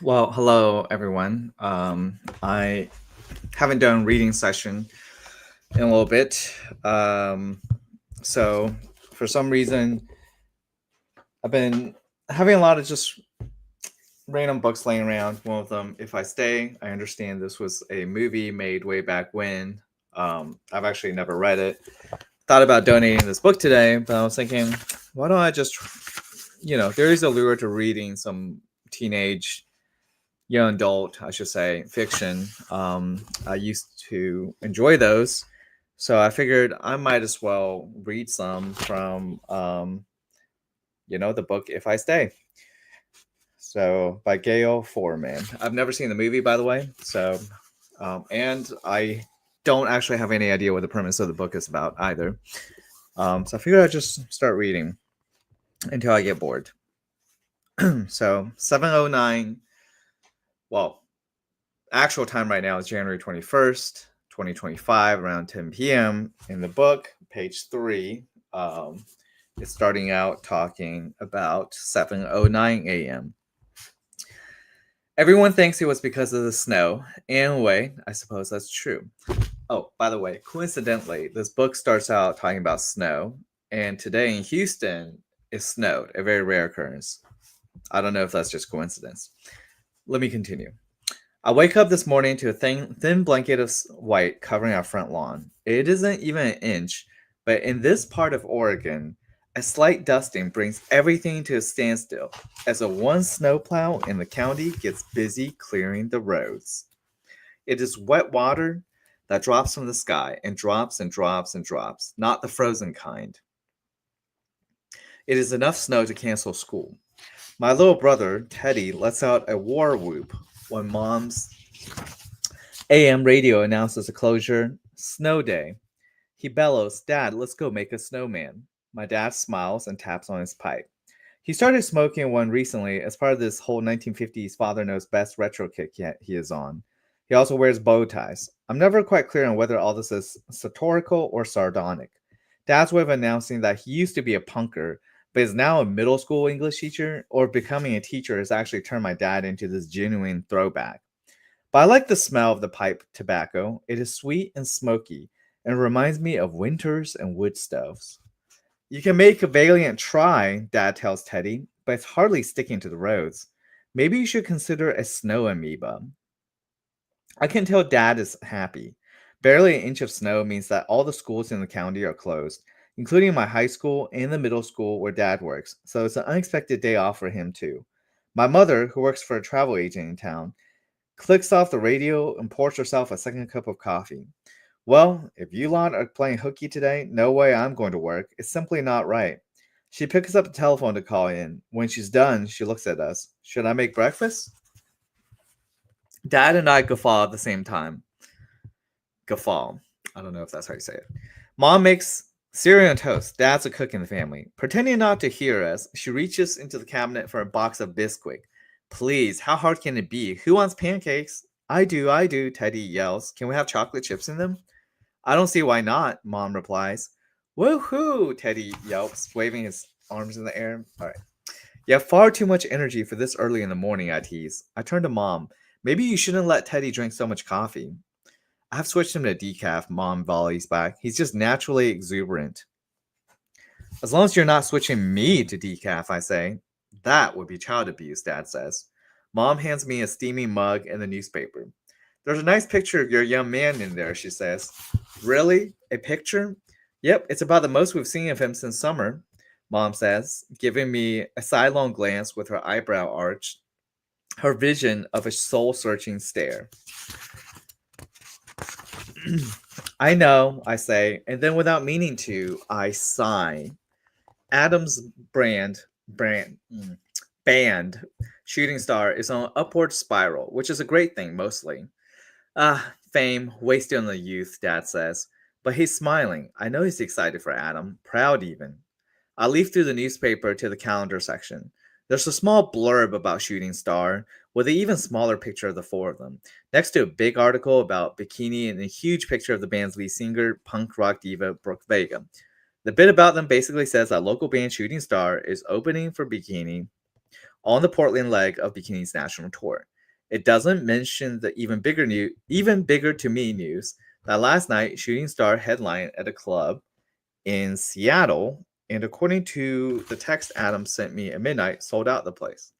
Well, hello everyone. I haven't done reading session in a little bit. So for some reason, I've been having a lot of just random books laying around. One of them, If I Stay. I understand this was a movie made way back when. I've actually never read it. Thought about donating this book today, but I was thinking, why don't I just, there is a lure to reading some teenage young adult, I should say, fiction. I used to enjoy those, so I figured I might as well read some from, the book If I Stay. So by Gail Foreman. I've never seen the movie, by the way. And I don't actually have any idea what the premise of the book is about either. So I figured I'd just start reading until I get bored. So 7:09. Well, actual time right now is January 21st, 2025, around 10 p.m. In the book, page 3, it's starting out talking about 7:09 a.m. Everyone thinks it was because of the snow. In a way, I suppose that's true. Oh, by the way, coincidentally, this book starts out talking about snow, and today in Houston, it snowed, a very rare occurrence. I don't know if that's just coincidence. Let me continue. I wake up this morning to a thin blanket of white covering our front lawn. It isn't even an inch, but in this part of Oregon, a slight dusting brings everything to a standstill as a one snowplow in the county gets busy clearing the roads. It is wet water that drops from the sky and drops and drops and drops, not the frozen kind. It is enough snow to cancel school. My little brother, Teddy, lets out a war whoop when mom's AM radio announces a closure. Snow day. He bellows, Dad, let's go make a snowman. My dad smiles and taps on his pipe. He started smoking one recently as part of this whole 1950s Father Knows Best retro kick he is on. He also wears bow ties. I'm never quite clear on whether all this is satirical or sardonic. Dad's way of announcing that he used to be a punker, but is now a middle school English teacher, or becoming a teacher has actually turned my dad into this genuine throwback. But I like the smell of the pipe tobacco. It is sweet and smoky and reminds me of winters and wood stoves. You can make a valiant try, Dad tells Teddy, but it's hardly sticking to the roads. Maybe you should consider a snow amoeba. I can tell Dad is happy. Barely an inch of snow means that all the schools in the county are closed, including my high school and the middle school where Dad works, so it's an unexpected day off for him, too. My mother, who works for a travel agent in town, clicks off the radio and pours herself a second cup of coffee. Well, if you lot are playing hooky today, no way I'm going to work. It's simply not right. She picks up the telephone to call in. When she's done, she looks at us. Should I make breakfast? Dad and I guffaw at the same time. Guffaw. I don't know if that's how you say it. Mom makes cereal and toast. Dad's a cook in the family. Pretending not to hear us, she reaches into the cabinet for a box of Bisquick. Please, how hard can it be? Who wants pancakes? I do, Teddy yells. Can we have chocolate chips in them? I don't see why not, Mom replies. Woohoo, Teddy yelps, waving his arms in the air. All right. You have far too much energy for this early in the morning, I tease. I turn to Mom. Maybe you shouldn't let Teddy drink so much coffee. I've switched him to decaf, Mom volleys back. He's just naturally exuberant. As long as you're not switching me to decaf, I say. That would be child abuse, Dad says. Mom hands me a steaming mug and the newspaper. There's a nice picture of your young man in there, she says. Really? A picture? Yep, it's about the most we've seen of him since summer, Mom says, giving me a sidelong glance with her eyebrow arched, her vision of a soul searching stare. I know, I say, and then without meaning to, I sigh. Adam's brand band shooting star is on an upward spiral, which is a great thing mostly. Ah, fame wasted on the youth, Dad says. But he's smiling. I know he's excited for Adam, proud even. I leaf through the newspaper to the calendar section. There's a small blurb about Shooting Star, with an even smaller picture of the four of them, next to a big article about Bikini and a huge picture of the band's lead singer, punk rock diva Brooke Vega. The bit about them basically says that local band Shooting Star is opening for Bikini. on the Portland leg of Bikini's national tour. It doesn't mention the even bigger to me news that last night Shooting Star headlined at a club in Seattle, and according to the text Adam sent me at midnight, sold out the place.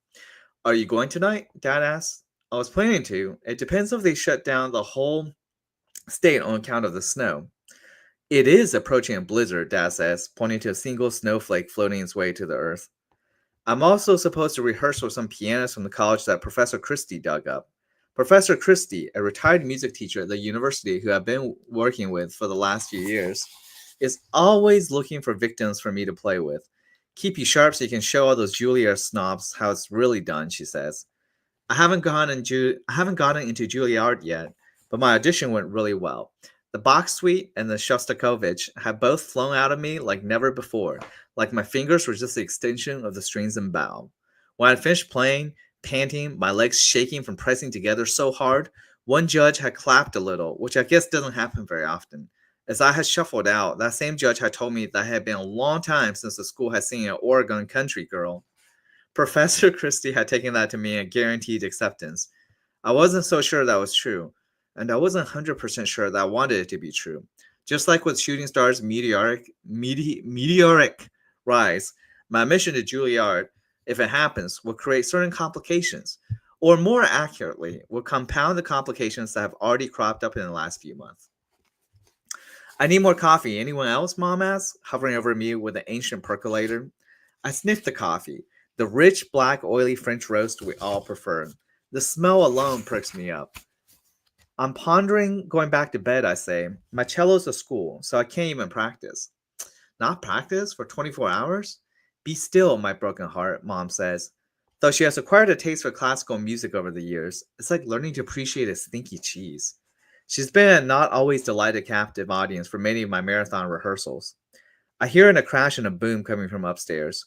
Are you going tonight? Dad asked. I was planning to. It depends if they shut down the whole state on account of the snow. It is approaching a blizzard, Dad says, pointing to a single snowflake floating its way to the earth. I'm also supposed to rehearse with some pianists from the college that Professor Christie dug up. Professor Christie, a retired music teacher at the university who I've been working with for the last few years, is always looking for victims for me to play with. Keep you sharp so you can show all those Juilliard snobs how it's really done, she says. I haven't gotten into Juilliard yet, but my audition went really well. The Bach suite and the Shostakovich have both flown out of me like never before, like my fingers were just the extension of the strings and bow. When I finished playing, panting, my legs shaking from pressing together so hard, one judge had clapped a little, which I guess doesn't happen very often. As I had shuffled out, that same judge had told me that it had been a long time since the school had seen an Oregon country girl. Professor Christie had taken that to mean a guaranteed acceptance. I wasn't so sure that was true, and I wasn't 100% sure that I wanted it to be true. Just like with Shooting Star's meteoric rise, my mission to Juilliard, if it happens, will create certain complications, or more accurately, will compound the complications that have already cropped up in the last few months. I need more coffee. Anyone else? Mom asked, hovering over me with an ancient percolator. I sniffed the coffee, the rich, black, oily French roast we all prefer. The smell alone pricks me up. I'm pondering going back to bed, I say. My cello's a school, so I can't even practice. Not practice for 24 hours? Be still, my broken heart, Mom says. Though she has acquired a taste for classical music over the years, it's like learning to appreciate a stinky cheese. She's been a not always delighted captive audience for many of my marathon rehearsals. I hear a crash and a boom coming from upstairs.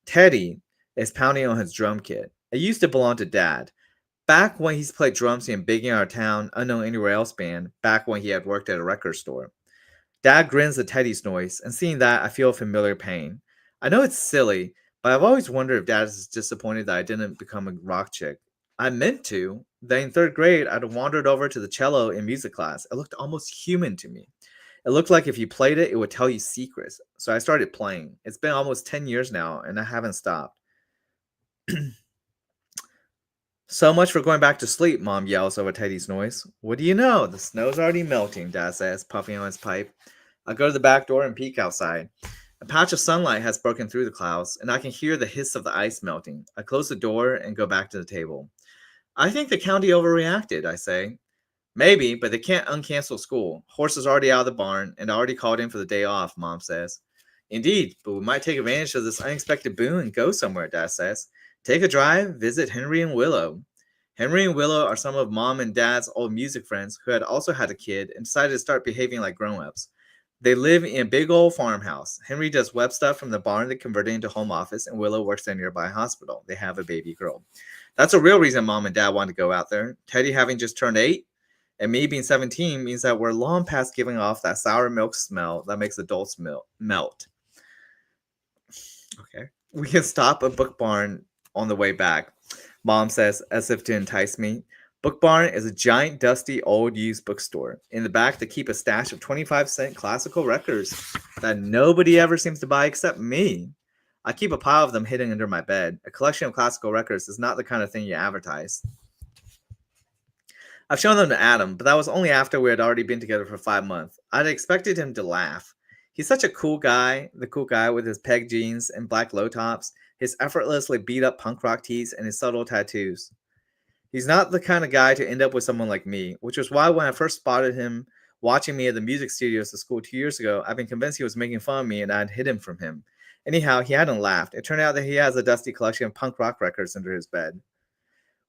Teddy is pounding on his drum kit. It used to belong to Dad. Back when he's played drums in Big in Our Town, Unknown Anywhere Else band, back when he had worked at a record store. Dad grins at Teddy's noise, and seeing that, I feel familiar pain. I know it's silly, but I've always wondered if Dad is disappointed that I didn't become a rock chick. I meant to. Then in third grade, I'd wandered over to the cello in music class. It looked almost human to me. It looked like if you played it, it would tell you secrets. So I started playing. It's been almost 10 years now, and I haven't stopped. So much for going back to sleep, Mom yells over Teddy's noise. What do you know? The snow's already melting, Dad says, puffing on his pipe. I go to the back door and peek outside. A patch of sunlight has broken through the clouds, and I can hear the hiss of the ice melting. I close the door and go back to the table. I think the county overreacted, I say. Maybe, but they can't uncancel school. Horse is already out of the barn, and I already called in for the day off, Mom says. Indeed, but we might take advantage of this unexpected boon and go somewhere, Dad says. Take a drive, visit Henry and Willow. Henry and Willow are some of Mom and Dad's old music friends who had also had a kid and decided to start behaving like grown-ups. They live in a big old farmhouse. Henry does web stuff from the barn that converted into home office, and Willow works at a nearby hospital. They have a baby girl. That's a real reason Mom and Dad wanted to go out there. Teddy having just turned 8, and me being 17 means that we're long past giving off that sour milk smell that makes adults melt. Okay. We can stop at Book Barn on the way back, Mom says, as if to entice me. Book Barn is a giant, dusty, old used bookstore. In the back, they keep a stash of 25-cent classical records that nobody ever seems to buy except me. I keep a pile of them hidden under my bed. A collection of classical records is not the kind of thing you advertise. I've shown them to Adam, but that was only after we had already been together for 5 months. I'd expected him to laugh. He's such a cool guy, the cool guy with his peg jeans and black low tops, his effortlessly beat up punk rock tees, and his subtle tattoos. He's not the kind of guy to end up with someone like me, which was why when I first spotted him watching me at the music studios at school 2 years ago, I've been convinced he was making fun of me and I'd hid him from him. Anyhow, he hadn't laughed. It turned out that he has a dusty collection of punk rock records under his bed.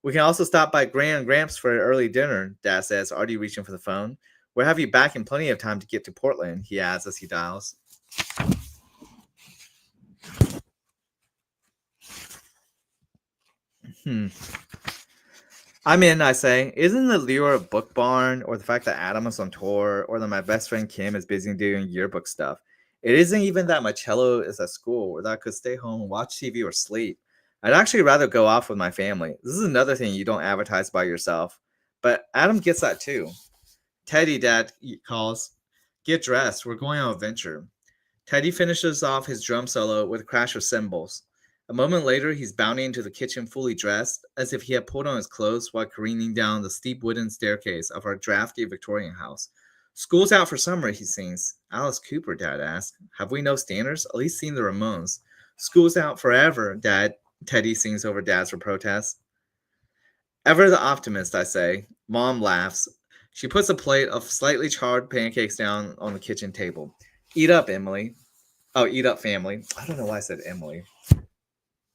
We can also stop by Gran and Gramps for an early dinner, Dad says, already reaching for the phone. We'll have you back in plenty of time to get to Portland, he adds as he dials. I'm in, I say. Isn't the lure of Book Barn, or the fact that Adam is on tour, or that my best friend Kim is busy doing yearbook stuff? It isn't even that my cello is at school, or that I could stay home and watch TV or sleep. I'd actually rather go off with my family. This is another thing you don't advertise by yourself. But Adam gets that too. Teddy, Dad calls. Get dressed. We're going on a venture. Teddy finishes off his drum solo with a crash of cymbals. A moment later, he's bounding into the kitchen fully dressed, as if he had pulled on his clothes while careening down the steep wooden staircase of our drafty Victorian house. School's out for summer, he sings. Alice Cooper, Dad asks. Have we no standards? At least seen the Ramones. School's out forever, Dad, Teddy sings over Dad's protest. Ever the optimist, I say. Mom laughs. She puts a plate of slightly charred pancakes down on the kitchen table. Eat up, Emily. Oh, eat up, family. I don't know why I said Emily.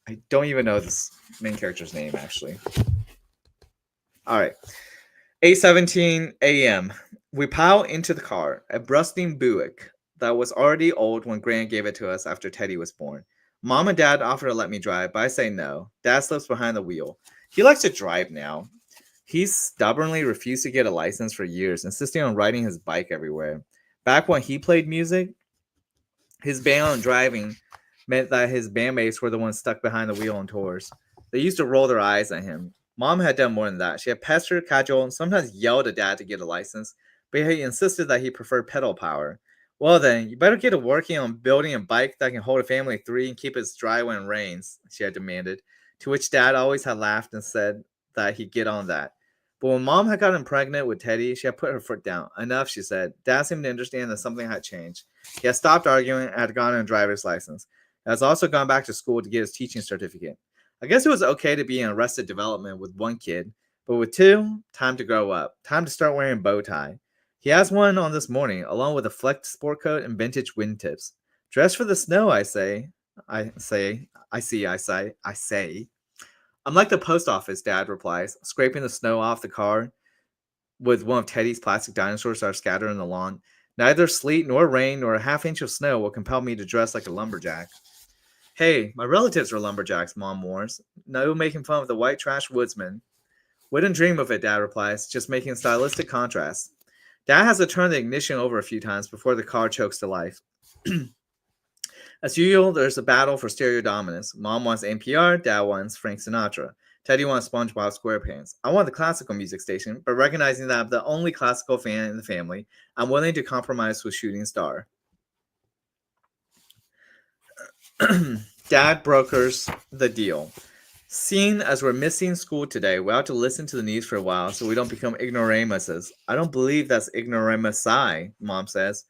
I don't even know this main character's name, actually. All right. 8:17 a.m. We pile into the car, a rusting Buick that was already old when Grant gave it to us after Teddy was born. Mom and Dad offer to let me drive, but I say no. Dad slips behind the wheel. He likes to drive now. He's stubbornly refused to get a license for years, insisting on riding his bike everywhere. Back when he played music, his ban on driving meant that his bandmates were the ones stuck behind the wheel on tours. They used to roll their eyes at him. Mom had done more than that. She had pestered, cajoled, and sometimes yelled at Dad to get a license, but he insisted that he preferred pedal power. Well then, you better get to working on building a bike that can hold a family of three and keep it dry when it rains, she had demanded, to which Dad always had laughed and said that he'd get on that. But when Mom had gotten pregnant with Teddy, she had put her foot down. Enough, she said. Dad seemed to understand that something had changed. He had stopped arguing and had gotten a driver's license. He has also gone back to school to get his teaching certificate. I guess it was okay to be in arrested development with one kid, but with two, time to grow up. Time to start wearing a bow tie. He has one on this morning, along with a flecked sport coat and vintage wingtips. Dress for the snow, I say. I say. I'm like the post office, Dad replies, scraping the snow off the car with one of Teddy's plastic dinosaurs that are scattered on the lawn. Neither sleet nor rain nor a half inch of snow will compel me to dress like a lumberjack. Hey, my relatives are lumberjacks, Mom warns. No making fun of the white trash woodsman. Wouldn't dream of it, Dad replies, just making stylistic contrast. Dad has to turn the ignition over a few times before the car chokes to life. As usual, there's a battle for stereo dominance. Mom wants NPR, Dad wants Frank Sinatra. Teddy wants SpongeBob SquarePants. I want the classical music station, but recognizing that I'm the only classical fan in the family, I'm willing to compromise with Shooting Star. Dad brokers the deal. Seeing as we're missing school today, we ought to listen to the news for a while so we don't become ignoramuses. I don't believe that's ignoramusi, Mom says.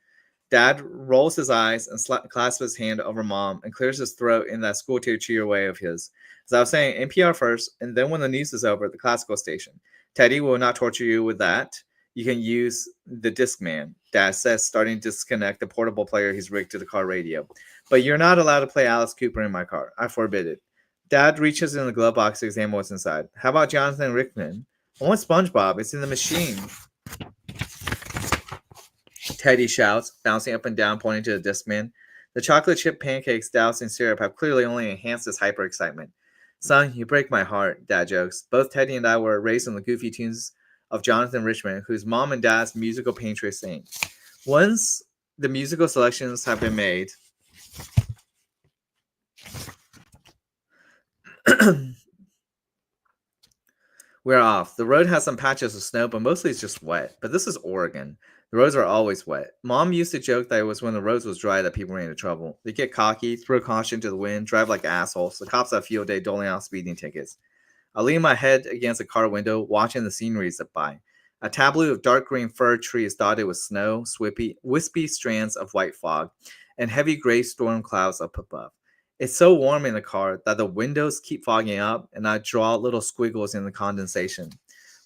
Dad rolls his eyes and clasps his hand over Mom and clears his throat in that school teacher way of his. As I was saying, NPR first, and then when the news is over, the classical station. Teddy will not torture you with that. You can use the Discman, Dad says, starting to disconnect the portable player he's rigged to the car radio. But you're not allowed to play Alice Cooper in my car. I forbid it. Dad reaches in the glove box to examine what's inside. How about Jonathan Rickman? I want SpongeBob. It's in the machine. Teddy shouts, bouncing up and down, pointing to the Discman. The chocolate chip pancakes doused in syrup have clearly only enhanced his hyper excitement. Son, you break my heart, Dad jokes. Both Teddy and I were raised on the goofy tunes of Jonathan Richman, whose Mom and Dad's musical pantry sing. Once the musical selections have been made, we're off. The road has some patches of snow, but mostly it's just wet. But this is Oregon. The roads are always wet. Mom used to joke that it was when the roads was dry that people ran into trouble. They get cocky, throw caution to the wind, drive like assholes. The cops have field day doling out speeding tickets. I lean my head against a car window, watching the scenery zip by. A tableau of dark green fir trees dotted with snow, wispy strands of white fog, and heavy gray storm clouds up above. It's so warm in the car that the windows keep fogging up, and I draw little squiggles in the condensation.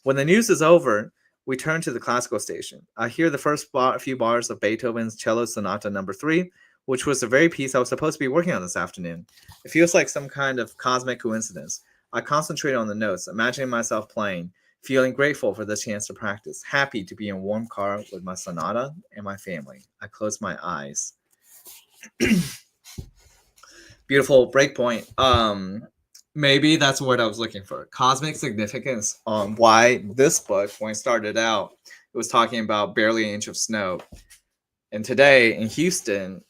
When the news is over, we turn to the classical station. I hear the first few bars of Beethoven's Cello Sonata No. 3, which was the very piece I was supposed to be working on this afternoon. It feels like some kind of cosmic coincidence. I concentrate on the notes, imagining myself playing, feeling grateful for the chance to practice, happy to be in a warm car with my sonata and my family. I close my eyes. Beautiful breakpoint. Maybe that's what I was looking for. Cosmic significance on why this book, when it started out, it was talking about barely an inch of snow. And today in Houston,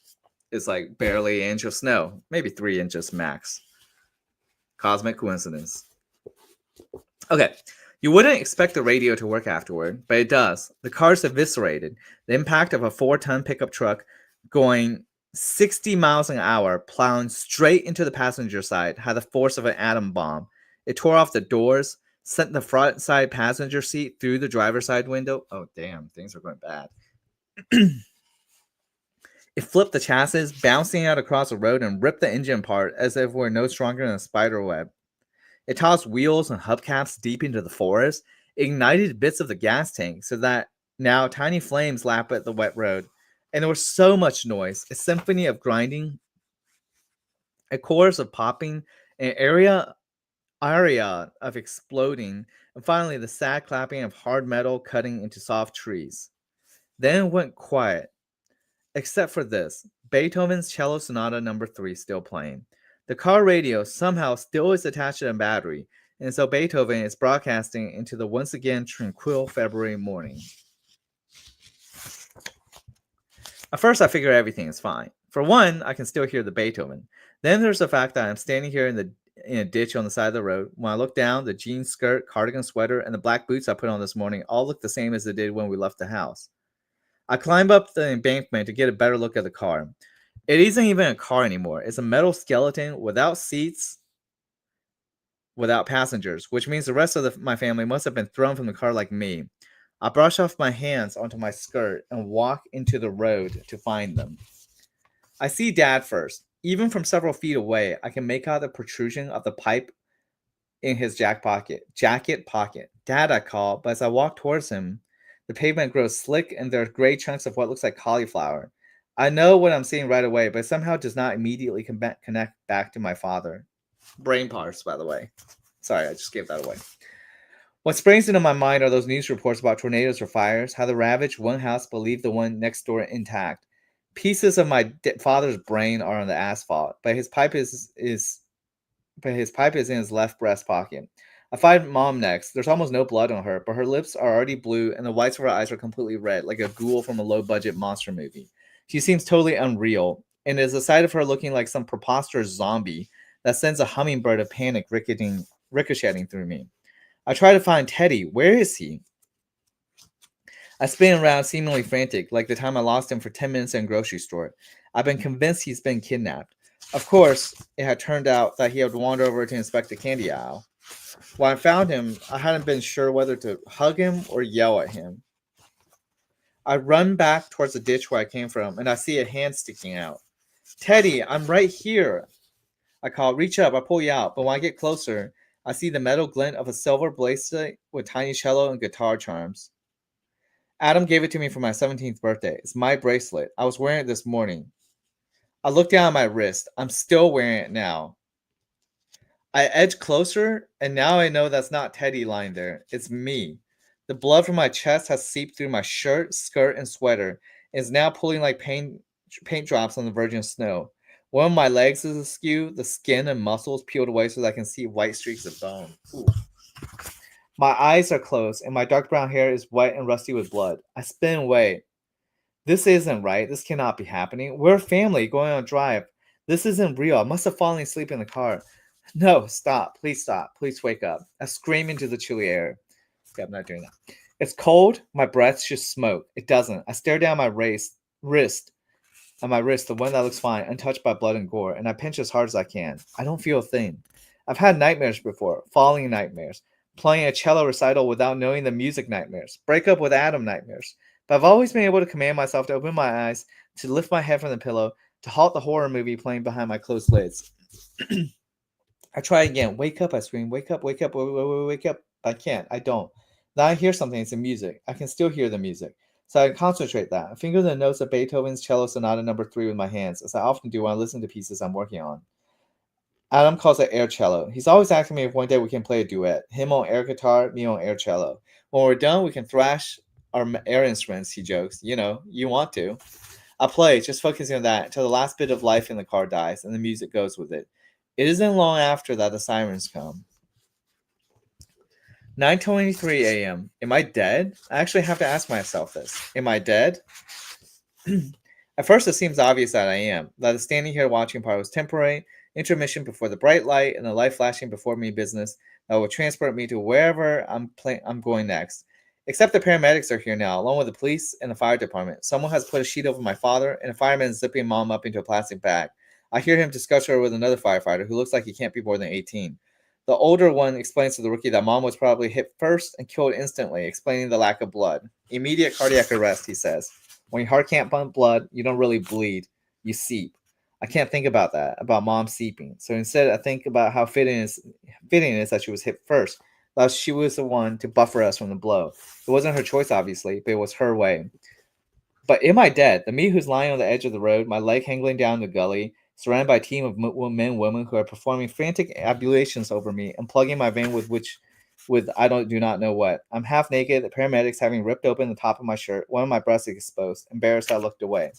it's like barely an inch of snow, maybe 3 inches max. Cosmic coincidence. Okay, you wouldn't expect the radio to work afterward, but it does. The car's eviscerated. The impact of a 4-ton pickup truck going 60 miles an hour, plowing straight into the passenger side, had the force of an atom bomb. It tore off the doors, sent the front side passenger seat through the driver's side window. Oh, damn, things are going bad. It flipped the chassis, bouncing out across the road, and ripped the engine apart as if it were no stronger than a spider web. It tossed wheels and hubcaps deep into the forest, ignited bits of the gas tank so that now tiny flames lap at the wet road. And there was so much noise, a symphony of grinding, a chorus of popping, an aria of exploding, and finally the sad clapping of hard metal cutting into soft trees. Then it went quiet, except for this Beethoven's Cello Sonata Number 3 still playing. The car radio somehow still is attached to a battery, and so Beethoven is broadcasting into the once again tranquil February morning. At first, I figure everything is fine. For one, I can still hear the Beethoven. Then there's the fact that I'm standing here in a ditch on the side of the road. When I look down, the jean skirt, cardigan sweater, and the black boots I put on this morning all look the same as they did when we left the house. I climb up the embankment to get a better look at the car. It isn't even a car anymore. It's a metal skeleton without seats, without passengers, which means the rest of my family must have been thrown from the car like me. I brush off my hands onto my skirt and walk into the road to find them. I see Dad first. Even from several feet away, I can make out the protrusion of the pipe in his jacket pocket. Dad, I call, but as I walk towards him, the pavement grows slick and there are gray chunks of what looks like cauliflower. I know what I'm seeing right away, but somehow does not immediately connect back to my father. Brain parts, by the way. Sorry, I just gave that away. What springs into my mind are those news reports about tornadoes or fires, how the ravaged one house but leave the one next door intact. Pieces of my father's brain are on the asphalt, but his pipe is in his left breast pocket. I find Mom next. There's almost no blood on her, but her lips are already blue and the whites of her eyes are completely red, like a ghoul from a low-budget monster movie. She seems totally unreal, and it is the sight of her looking like some preposterous zombie that sends a hummingbird of panic ricocheting through me. I try to find Teddy. Where is he? I spin around, seemingly frantic, like the time I lost him for 10 minutes in a grocery store. I've been convinced he's been kidnapped. Of course, it had turned out that he had wandered over to inspect the candy aisle. When I found him, I hadn't been sure whether to hug him or yell at him. I run back towards the ditch where I came from, and I see a hand sticking out. Teddy, I'm right here. I call, reach up, I pull you out, but when I get closer, I see the metal glint of a silver bracelet with tiny cello and guitar charms. Adam gave it to me for my 17th birthday. It's my bracelet. I was wearing it this morning. I look down at my wrist. I'm still wearing it now. I edge closer, and now I know that's not Teddy lying there. It's me. The blood from my chest has seeped through my shirt, skirt, and sweater, and is now pulling like paint drops on the virgin snow. One of my legs is askew, the skin and muscles peeled away so that I can see white streaks of bone. Ooh. My eyes are closed, and my dark brown hair is wet and rusty with blood. I spin away. This isn't right. This cannot be happening. We're a family going on a drive. This isn't real. I must have fallen asleep in the car. No, stop. Please stop. Please wake up. I scream into the chilly air. Okay, I'm not doing that. It's cold. My breath should smoke. It doesn't. I stare down my wrist, the one that looks fine, untouched by blood and gore, and I pinch as hard as I can. I don't feel a thing. I've had nightmares before, falling nightmares, playing a cello recital without knowing the music nightmares, break up with Adam nightmares. But I've always been able to command myself to open my eyes, to lift my head from the pillow, to halt the horror movie playing behind my closed lids. I try again. Wake up, I scream. Wake up, wake up, wake up. I can't. I don't. Now I hear something. It's the music. I can still hear the music. So I concentrate that. I finger the notes of Beethoven's Cello Sonata Number 3 with my hands, as I often do when I listen to pieces I'm working on. Adam calls it air cello. He's always asking me if one day we can play a duet. Him on air guitar, me on air cello. When we're done, we can thrash our air instruments, he jokes. You know, you want to. I play, just focusing on that, until the last bit of life in the car dies, and the music goes with it. It isn't long after that the sirens come. 9:23 a.m. Am I dead? I actually have to ask myself this. Am I dead? At first, it seems obvious that I am. That the standing here watching part was temporary, intermission before the bright light, and the light flashing before me business that will transport me to wherever I'm going next. Except the paramedics are here now, along with the police and the fire department. Someone has put a sheet over my father, and a fireman is zipping Mom up into a plastic bag. I hear him discuss her with another firefighter who looks like he can't be more than 18. The older one explains to the rookie that Mom was probably hit first and killed instantly, explaining the lack of blood. Immediate cardiac arrest, he says. When your heart can't pump blood, you don't really bleed. You seep. I can't think about that, about Mom seeping. So instead, I think about how fitting it is that she was hit first. Thus, she was the one to buffer us from the blow. It wasn't her choice, obviously, but it was her way. But am I dead? The me who's lying on the edge of the road, my leg hanging down the gully, surrounded by a team of men and women who are performing frantic ablutions over me and plugging my vein with do not know what. I'm half naked, the paramedics having ripped open the top of my shirt, one of my breasts exposed. Embarrassed, I looked away.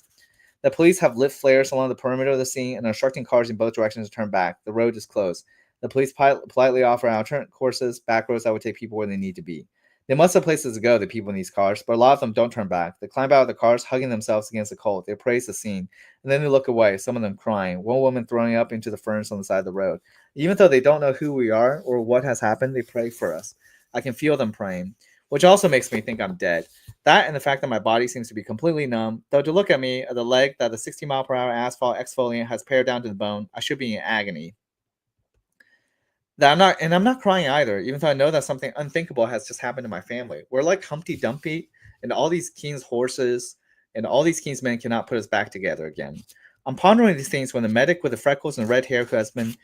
The police have lit flares along the perimeter of the scene and are instructing cars in both directions to turn back. The road is closed. The police politely offer alternate courses, back roads that would take people where they need to be. They must have places to go, the people in these cars, but a lot of them don't turn back. They climb out of the cars, hugging themselves against the cold. They praise the scene, and then they look away, some of them crying, one woman throwing up into the ferns on the side of the road. Even though they don't know who we are or what has happened, they pray for us. I can feel them praying, which also makes me think I'm dead. That and the fact that my body seems to be completely numb, though to look at me, the leg that the 60-mile-per-hour asphalt exfoliant has pared down to the bone, I should be in agony. I'm not crying either, even though I know that something unthinkable has just happened to my family. We're like Humpty Dumpty, and all these king's horses and all these king's men cannot put us back together again. I'm pondering these things when the medic with the freckles and red hair who has been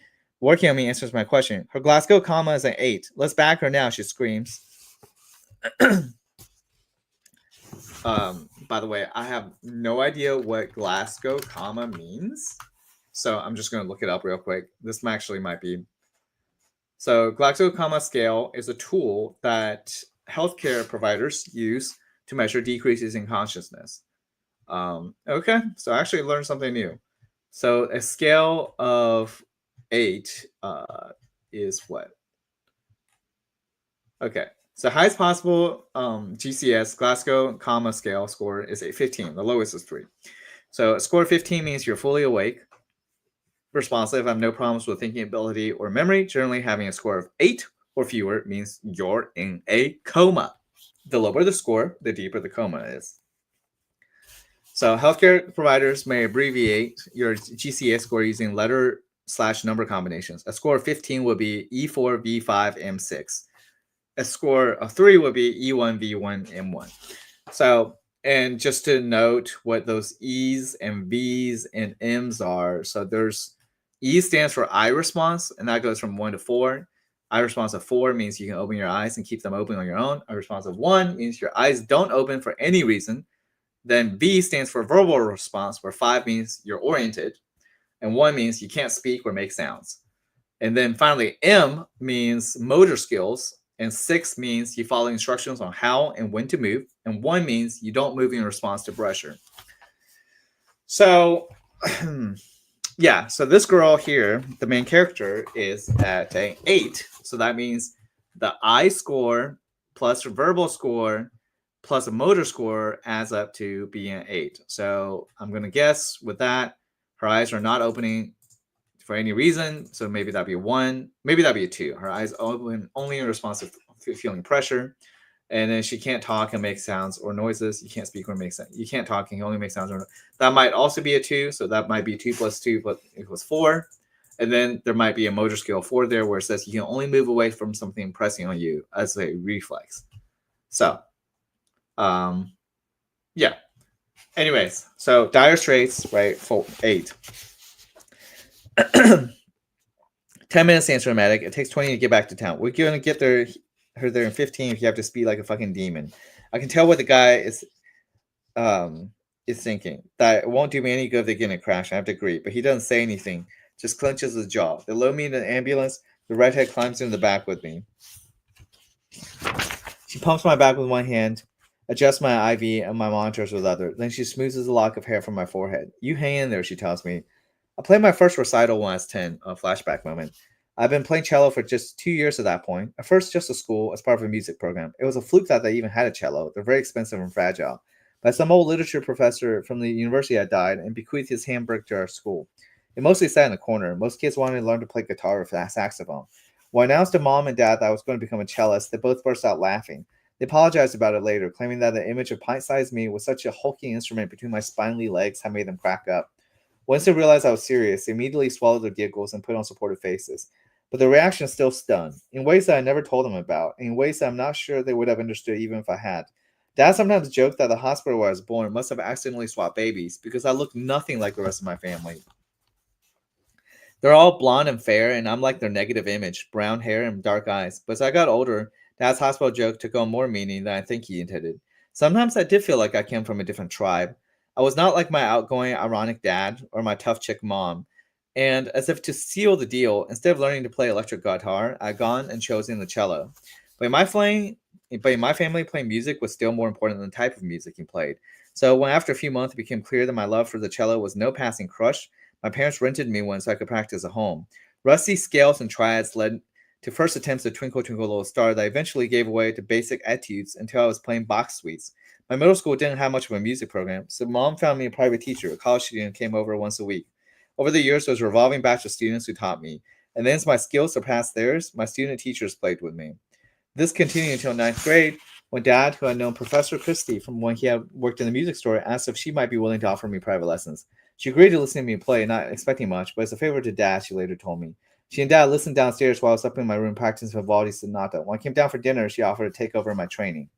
working on me answers my question. Her Glasgow comma is an 8. Let's back her now, she screams. By the way, I have no idea what Glasgow comma means, so I'm just going to look it up real quick. This actually might be. So Glasgow comma scale is a tool that healthcare providers use to measure decreases in consciousness. Okay, so I actually learned something new. So a scale of 8 is what? Okay, so highest possible GCS, Glasgow comma scale score is a 15. The lowest is 3. So a score of 15 means you're fully awake, responsive, have no problems with thinking ability or memory. Generally, having a score of 8 or fewer means you're in a coma. The lower the score, the deeper the coma is. So healthcare providers may abbreviate your GCS score using letter/number combinations. A score of 15 would be E4, V5, M6. A score of 3 would be E1, V1, M1. So, and just to note what those E's and V's and M's are. So there's E stands for eye response, and that goes from 1 to 4. Eye response of 4 means you can open your eyes and keep them open on your own. Eye response of 1 means your eyes don't open for any reason. Then V stands for verbal response, where 5 means you're oriented, and 1 means you can't speak or make sounds. And then finally, M means motor skills, and 6 means you follow instructions on how and when to move, and 1 means you don't move in response to pressure. So, yeah, so this girl here, the main character, is at an 8. So that means the I score plus verbal score plus a motor score adds up to being an 8. So I'm going to guess with that, her eyes are not opening for any reason. So maybe that'd be a 1. Maybe that'd be a 2. Her eyes open only in response to feeling pressure. And then she can't talk and make sounds or noises. You can't speak or make sounds. You can't talk and you only make sounds. That might also be a 2. So that might be 2 plus 2 equals 4. And then there might be a motor skill 4 there where it says you can only move away from something pressing on you as a reflex. So, yeah. Anyways, so dire straits, right? 8. 10 minutes to answer a medic. It takes 20 to get back to town. We're going to get her there in 15 if you have to speed like a fucking demon. I can tell what the guy is thinking. That it won't do me any good if they get in a crash. I have to agree. But he doesn't say anything. Just clenches his jaw. They load me in an ambulance. The redhead climbs into the back with me. She pumps my back with one hand, adjusts my IV and my monitors with the other. Then she smoothes a lock of hair from my forehead. You hang in there, she tells me. I played my first recital when I was 10, a flashback moment. I've been playing cello for just 2 years at that point. At first, just a school as part of a music program. It was a fluke that they even had a cello. They're very expensive and fragile. But some old literature professor from the university had died and bequeathed his handbook to our school. It mostly sat in the corner. Most kids wanted to learn to play guitar or saxophone. When I announced to mom and dad that I was going to become a cellist, they both burst out laughing. They apologized about it later, claiming that the image of pint-sized me with such a hulking instrument between my spindly legs had made them crack up. Once they realized I was serious, they immediately swallowed their giggles and put on supportive faces. But the reaction still stunned, in ways that I never told them about, and in ways that I'm not sure they would have understood even if I had. Dad sometimes joked that the hospital where I was born must have accidentally swapped babies because I looked nothing like the rest of my family. They're all blonde and fair, and I'm like their negative image, brown hair and dark eyes. But as I got older, Dad's hospital joke took on more meaning than I think he intended. Sometimes I did feel like I came from a different tribe. I was not like my outgoing, ironic dad or my tough chick mom. And as if to seal the deal, instead of learning to play electric guitar, I'd gone and chosen the cello. But in my family, playing music was still more important than the type of music he played. So when after a few months it became clear that my love for the cello was no passing crush, my parents rented me one so I could practice at home. Rusty scales and triads led to first attempts at Twinkle Twinkle Little Star that I eventually gave away to basic etudes until I was playing box suites. My middle school didn't have much of a music program, so mom found me a private teacher, a college student who came over once a week. Over the years, there was a revolving batch of students who taught me, and then as my skills surpassed theirs, my student teachers played with me. This continued until ninth grade, when Dad, who had known Professor Christie from when he had worked in the music store, asked if she might be willing to offer me private lessons. She agreed to listen to me play, not expecting much, but as a favor to Dad, she later told me. She and Dad listened downstairs while I was up in my room practicing Vivaldi's sonata. When I came down for dinner, she offered to take over my training.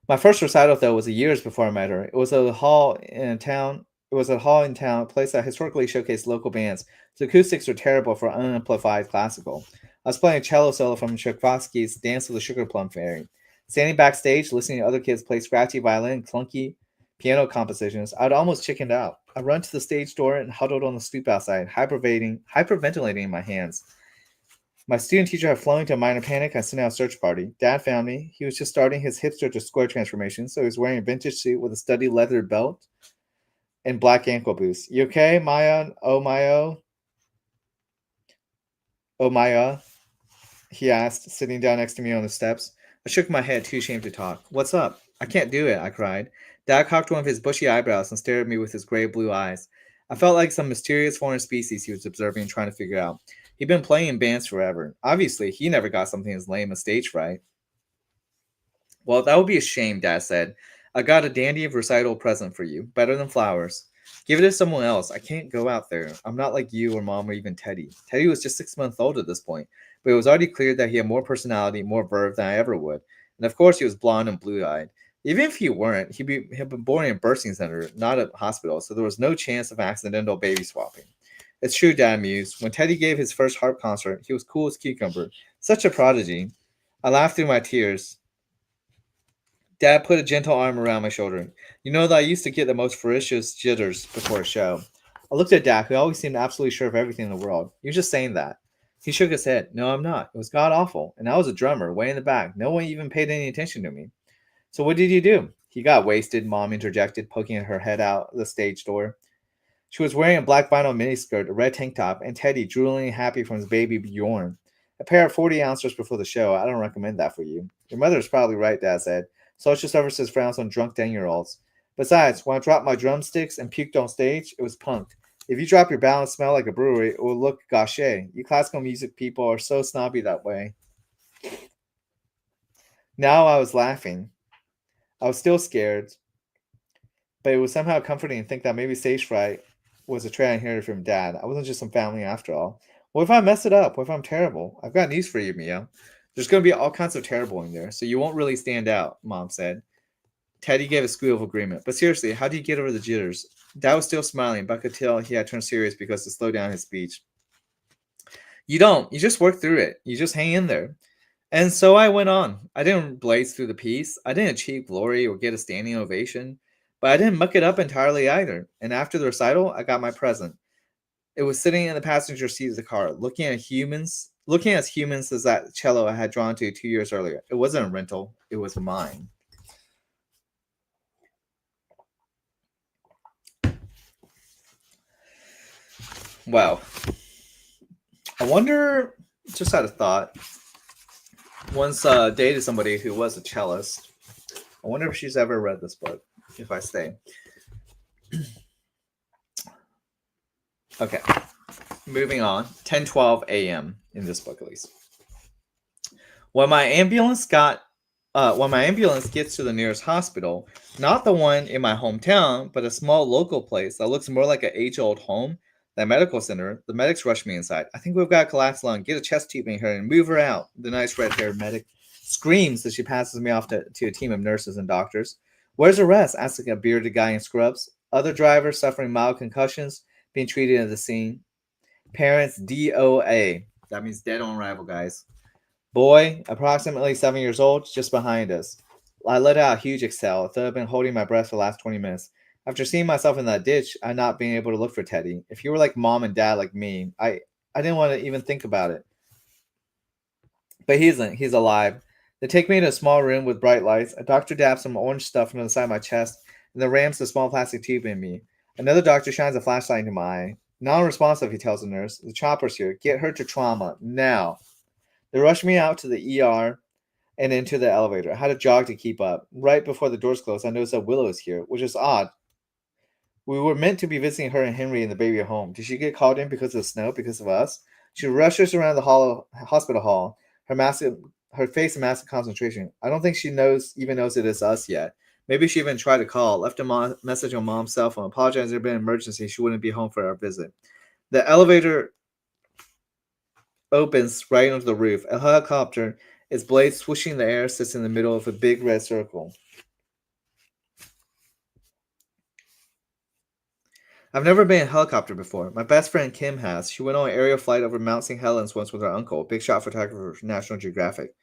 My first recital, though, was years before I met her. It was a hall in town. It was a hall in town, a place that historically showcased local bands. The acoustics were terrible for unamplified classical. I was playing a cello solo from Tchaikovsky's Dance of the Sugar Plum Fairy. Standing backstage, listening to other kids play scratchy violin, clunky piano compositions, I'd almost chickened out. I run to the stage door and huddled on the stoop outside, hyperventilating in my hands. My student teacher had flown into a minor panic. I sent out a search party. Dad found me. He was just starting his hipster to square transformation, so he was wearing a vintage suit with a studded leather belt and black ankle boots. You okay, Maya? Oh, Maya? Oh, Maya? He asked, sitting down next to me on the steps. I shook my head, too ashamed to talk. What's up? I can't do it, I cried. Dad cocked one of his bushy eyebrows and stared at me with his gray blue eyes. I felt like some mysterious foreign species he was observing and trying to figure out. He'd been playing in bands forever. Obviously, he never got something as lame as stage fright. Well, that would be a shame, Dad said. I got a dandy recital present for you, better than flowers. Give it to someone else. I can't go out there. I'm not like you or Mom or even Teddy. Teddy was just 6 months old at this point, but it was already clear that he had more personality, more verve than I ever would. And of course, he was blonde and blue-eyed. Even if he weren't, he'd been born in a birthing center, not a hospital, so there was no chance of accidental baby swapping. It's true, Dad mused. When Teddy gave his first harp concert, he was cool as cucumber. Such a prodigy. I laughed through my tears. Dad put a gentle arm around my shoulder. You know that I used to get the most ferocious jitters before a show. I looked at Dad, who always seemed absolutely sure of everything in the world. You're just saying that. He shook his head. No, I'm not. It was god awful. And I was a drummer, way in the back. No one even paid any attention to me. So what did you do? He got wasted, Mom interjected, poking her head out the stage door. She was wearing a black vinyl miniskirt, a red tank top, and Teddy, drooling happy from his baby Bjorn. A pair of 40 ounces before the show. I don't recommend that for you. Your mother is probably right, Dad said. Social services frowns on drunk 10-year-olds. Besides, when I dropped my drumsticks and puked on stage, it was punked. If you drop your ballad and smell like a brewery, it will look gauche. You classical music people are so snobby that way. Now I was laughing. I was still scared, but it was somehow comforting to think that maybe stage fright was a trait I inherited from Dad. I wasn't just some family after all. What if I mess it up? What if I'm terrible? I've got news for you, Mia. There's going to be all kinds of terrible in there, so you won't really stand out, Mom said. Teddy gave a squeal of agreement. But seriously, how do you get over the jitters? Dad was still smiling, but I could tell he had turned serious because to slow down his speech. You don't. You just work through it. You just hang in there. And so I went on. I didn't blaze through the piece. I didn't achieve glory or get a standing ovation. But I didn't muck it up entirely either. And after the recital, I got my present. It was sitting in the passenger seat of the car, looking as humans as that cello I had drawn to 2 years earlier. It wasn't a rental. It was mine. Wow. I wonder, just had a thought. Once dated somebody who was a cellist. I wonder if she's ever read this book, if I stay. Okay, moving on. 10:12 a.m. in this book, at least. When my ambulance got when my ambulance gets to the nearest hospital, not the one in my hometown, but a small local place that looks more like an age-old home, that medical center, the medics rush me inside. I think we've got a collapsed lung. Get a chest tube in her and move her out. The nice red-haired medic screams as she passes me off to a team of nurses and doctors. Where's the rest? Asking a bearded guy in scrubs. Other drivers suffering mild concussions being treated at the scene. Parents DOA. That means dead on arrival, guys. Boy, approximately 7 years old, just behind us. I let out a huge exhale, though I've been holding my breath for the last 20 minutes. After seeing myself in that ditch, I not being able to look for Teddy. If you were like mom and dad like me, I didn't want to even think about it. But he isn't. He's alive. They take me to a small room with bright lights. A doctor dabs some orange stuff into the side of my chest and then rams a small plastic tube in me. Another doctor shines a flashlight into my eye. Non-responsive, he tells the nurse. The chopper's here. Get her to trauma now. They rush me out to the ER and into the elevator. I had to jog to keep up. Right before the doors closed, I noticed that Willow is here, which is odd. We were meant to be visiting her and Henry in the baby at home. Did she get called in because of the snow, because of us? She rushes around the hospital hall, her face a massive concentration. I don't think she even knows it is us yet. Maybe she even tried to call, left a message on mom's cell phone, apologized there had been an emergency, she wouldn't be home for our visit. The elevator opens right onto the roof. A helicopter, its blades swishing in the air, sits in the middle of a big red circle. I've never been in a helicopter before. My best friend Kim has. She went on an aerial flight over Mount St. Helens once with her uncle, big shot photographer for National Geographic.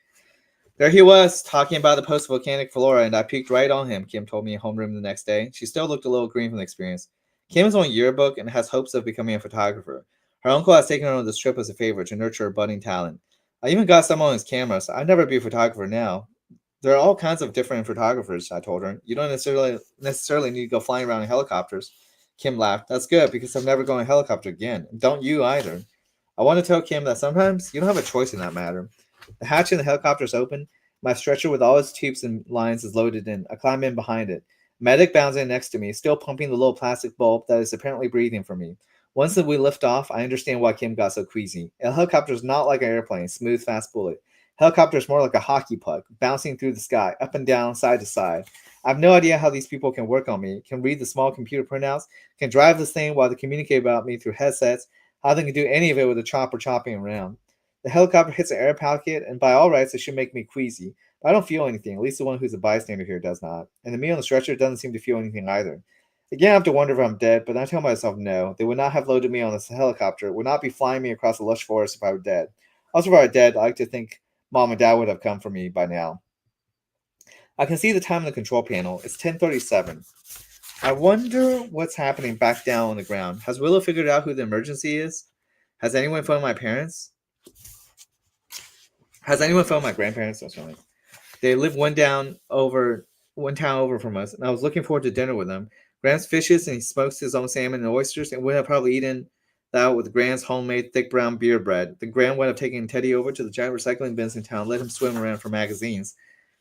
There he was, talking about the post-volcanic flora, and I peeked right on him, Kim told me in homeroom the next day. She still looked a little green from the experience. Kim is on yearbook and has hopes of becoming a photographer. Her uncle has taken her on this trip as a favor to nurture her budding talent. I even got some on his camera, so I'd never be a photographer now. There are all kinds of different photographers, I told her. You don't necessarily need to go flying around in helicopters. Kim laughed. That's good, because I'm never going in a helicopter again. Don't you either. I want to tell Kim that sometimes you don't have a choice in that matter. The hatch in the helicopter is open. My stretcher with all its tubes and lines is loaded in. I climb in behind it. Medic bounds in next to me, still pumping the little plastic bulb that is apparently breathing for me. Once that we lift off, I understand why Kim got so queasy. A helicopter is not like an airplane, smooth, fast bullet. Helicopter is more like a hockey puck, bouncing through the sky, up and down, side to side. I have no idea how these people can work on me, can read the small computer printouts, can drive this thing while they communicate about me through headsets, how they can do any of it with a chopper chopping around. The helicopter hits an air pocket, and by all rights, it should make me queasy. But I don't feel anything. At least the one who's a bystander here does not. And the me on the stretcher doesn't seem to feel anything either. Again, I have to wonder if I'm dead, but I tell myself no. They would not have loaded me on this helicopter, would not be flying me across the lush forest if I were dead. Also, if I were dead, I like to think mom and dad would have come for me by now. I can see the time on the control panel. It's 10:37. I wonder what's happening back down on the ground. Has Willow figured out who the emergency is? Has anyone phoned my parents? Has anyone phoned my grandparents? That's right. They live one town over from us, and I was looking forward to dinner with them. Gramps fishes and he smokes his own salmon and oysters, and would have probably eaten that with Grant's homemade thick brown beer bread. The Grant would have taken Teddy over to the giant recycling bins in town, let him swim around for magazines.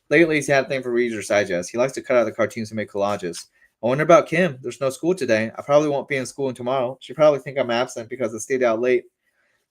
Lately, he's had a thing for Reader's Digest. He likes to cut out the cartoons and make collages. I wonder about Kim. There's no school today. I probably won't be in school tomorrow. She probably think I'm absent because I stayed out late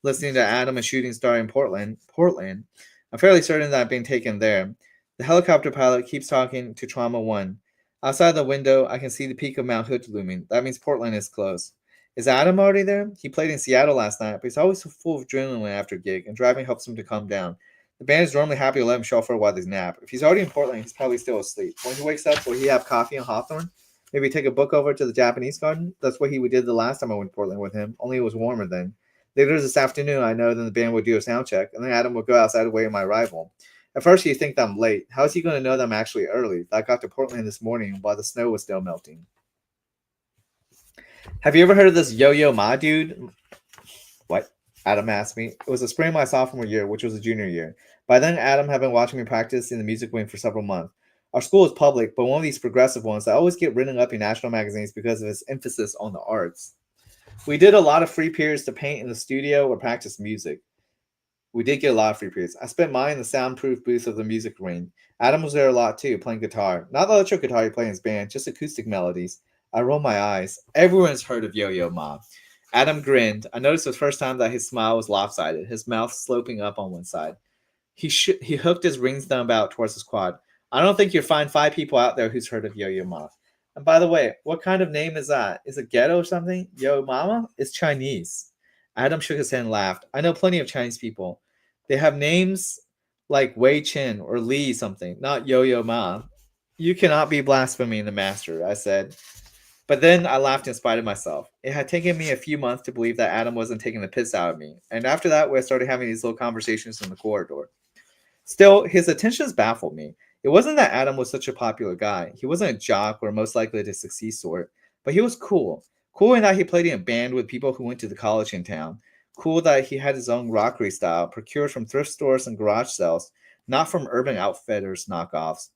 listening to Adam and Shooting Star in Portland. I'm fairly certain that I'm being taken there. The helicopter pilot keeps talking to Trauma 1. Outside the window, I can see the peak of Mount Hood looming. That means Portland is close. Is Adam already there? He played in Seattle last night, but he's always so full of adrenaline after a gig, and driving helps him to calm down. The band is normally happy to let him shuffle while they nap. If he's already in Portland, he's probably still asleep. When he wakes up, will he have coffee on Hawthorne? Maybe take a book over to the Japanese garden? That's what he did the last time I went to Portland with him, only it was warmer then. Later this afternoon, I know then the band would do a sound check, and then Adam would go outside awaiting my arrival. At first, he'd think that I'm late. How is he going to know that I'm actually early? I got to Portland this morning while the snow was still melting. Have you ever heard of this Yo-Yo Ma dude? What? Adam asked me. It was the spring of my sophomore year, which was a junior year. By then, Adam had been watching me practice in the music wing for several months. Our school is public, but one of these progressive ones that always get written up in national magazines because of its emphasis on the arts. We did a lot of free periods to paint in the studio or practice music. We did get a lot of free periods. I spent mine in the soundproof booth of the music ring. Adam was there a lot too, playing guitar. Not the electric guitar he played in his band, just acoustic melodies. I roll my eyes. Everyone's heard of Yo-Yo Ma. Adam grinned. I noticed for the first time that his smile was lopsided, his mouth sloping up on one side. He hooked his ring's thumb out towards his quad. I don't think you'll find 5 people out there who's heard of Yo-Yo Ma. And by the way, what kind of name is that? Is it ghetto or something? Yo Mama? It's Chinese. Adam shook his head and laughed. I know plenty of Chinese people. They have names like Wei Chen or Li something, not Yo-Yo Ma. You cannot be blaspheming the master, I said. But then I laughed in spite of myself. It had taken me a few months to believe that Adam wasn't taking the piss out of me. And after that, we started having these little conversations in the corridor. Still, his attentions baffled me. It wasn't that Adam was such a popular guy. He wasn't a jock or most likely to succeed sort, but he was cool. Cool in that he played in a band with people who went to the college in town. Cool that he had his own rockery style, procured from thrift stores and garage sales, not from Urban Outfitters knockoffs.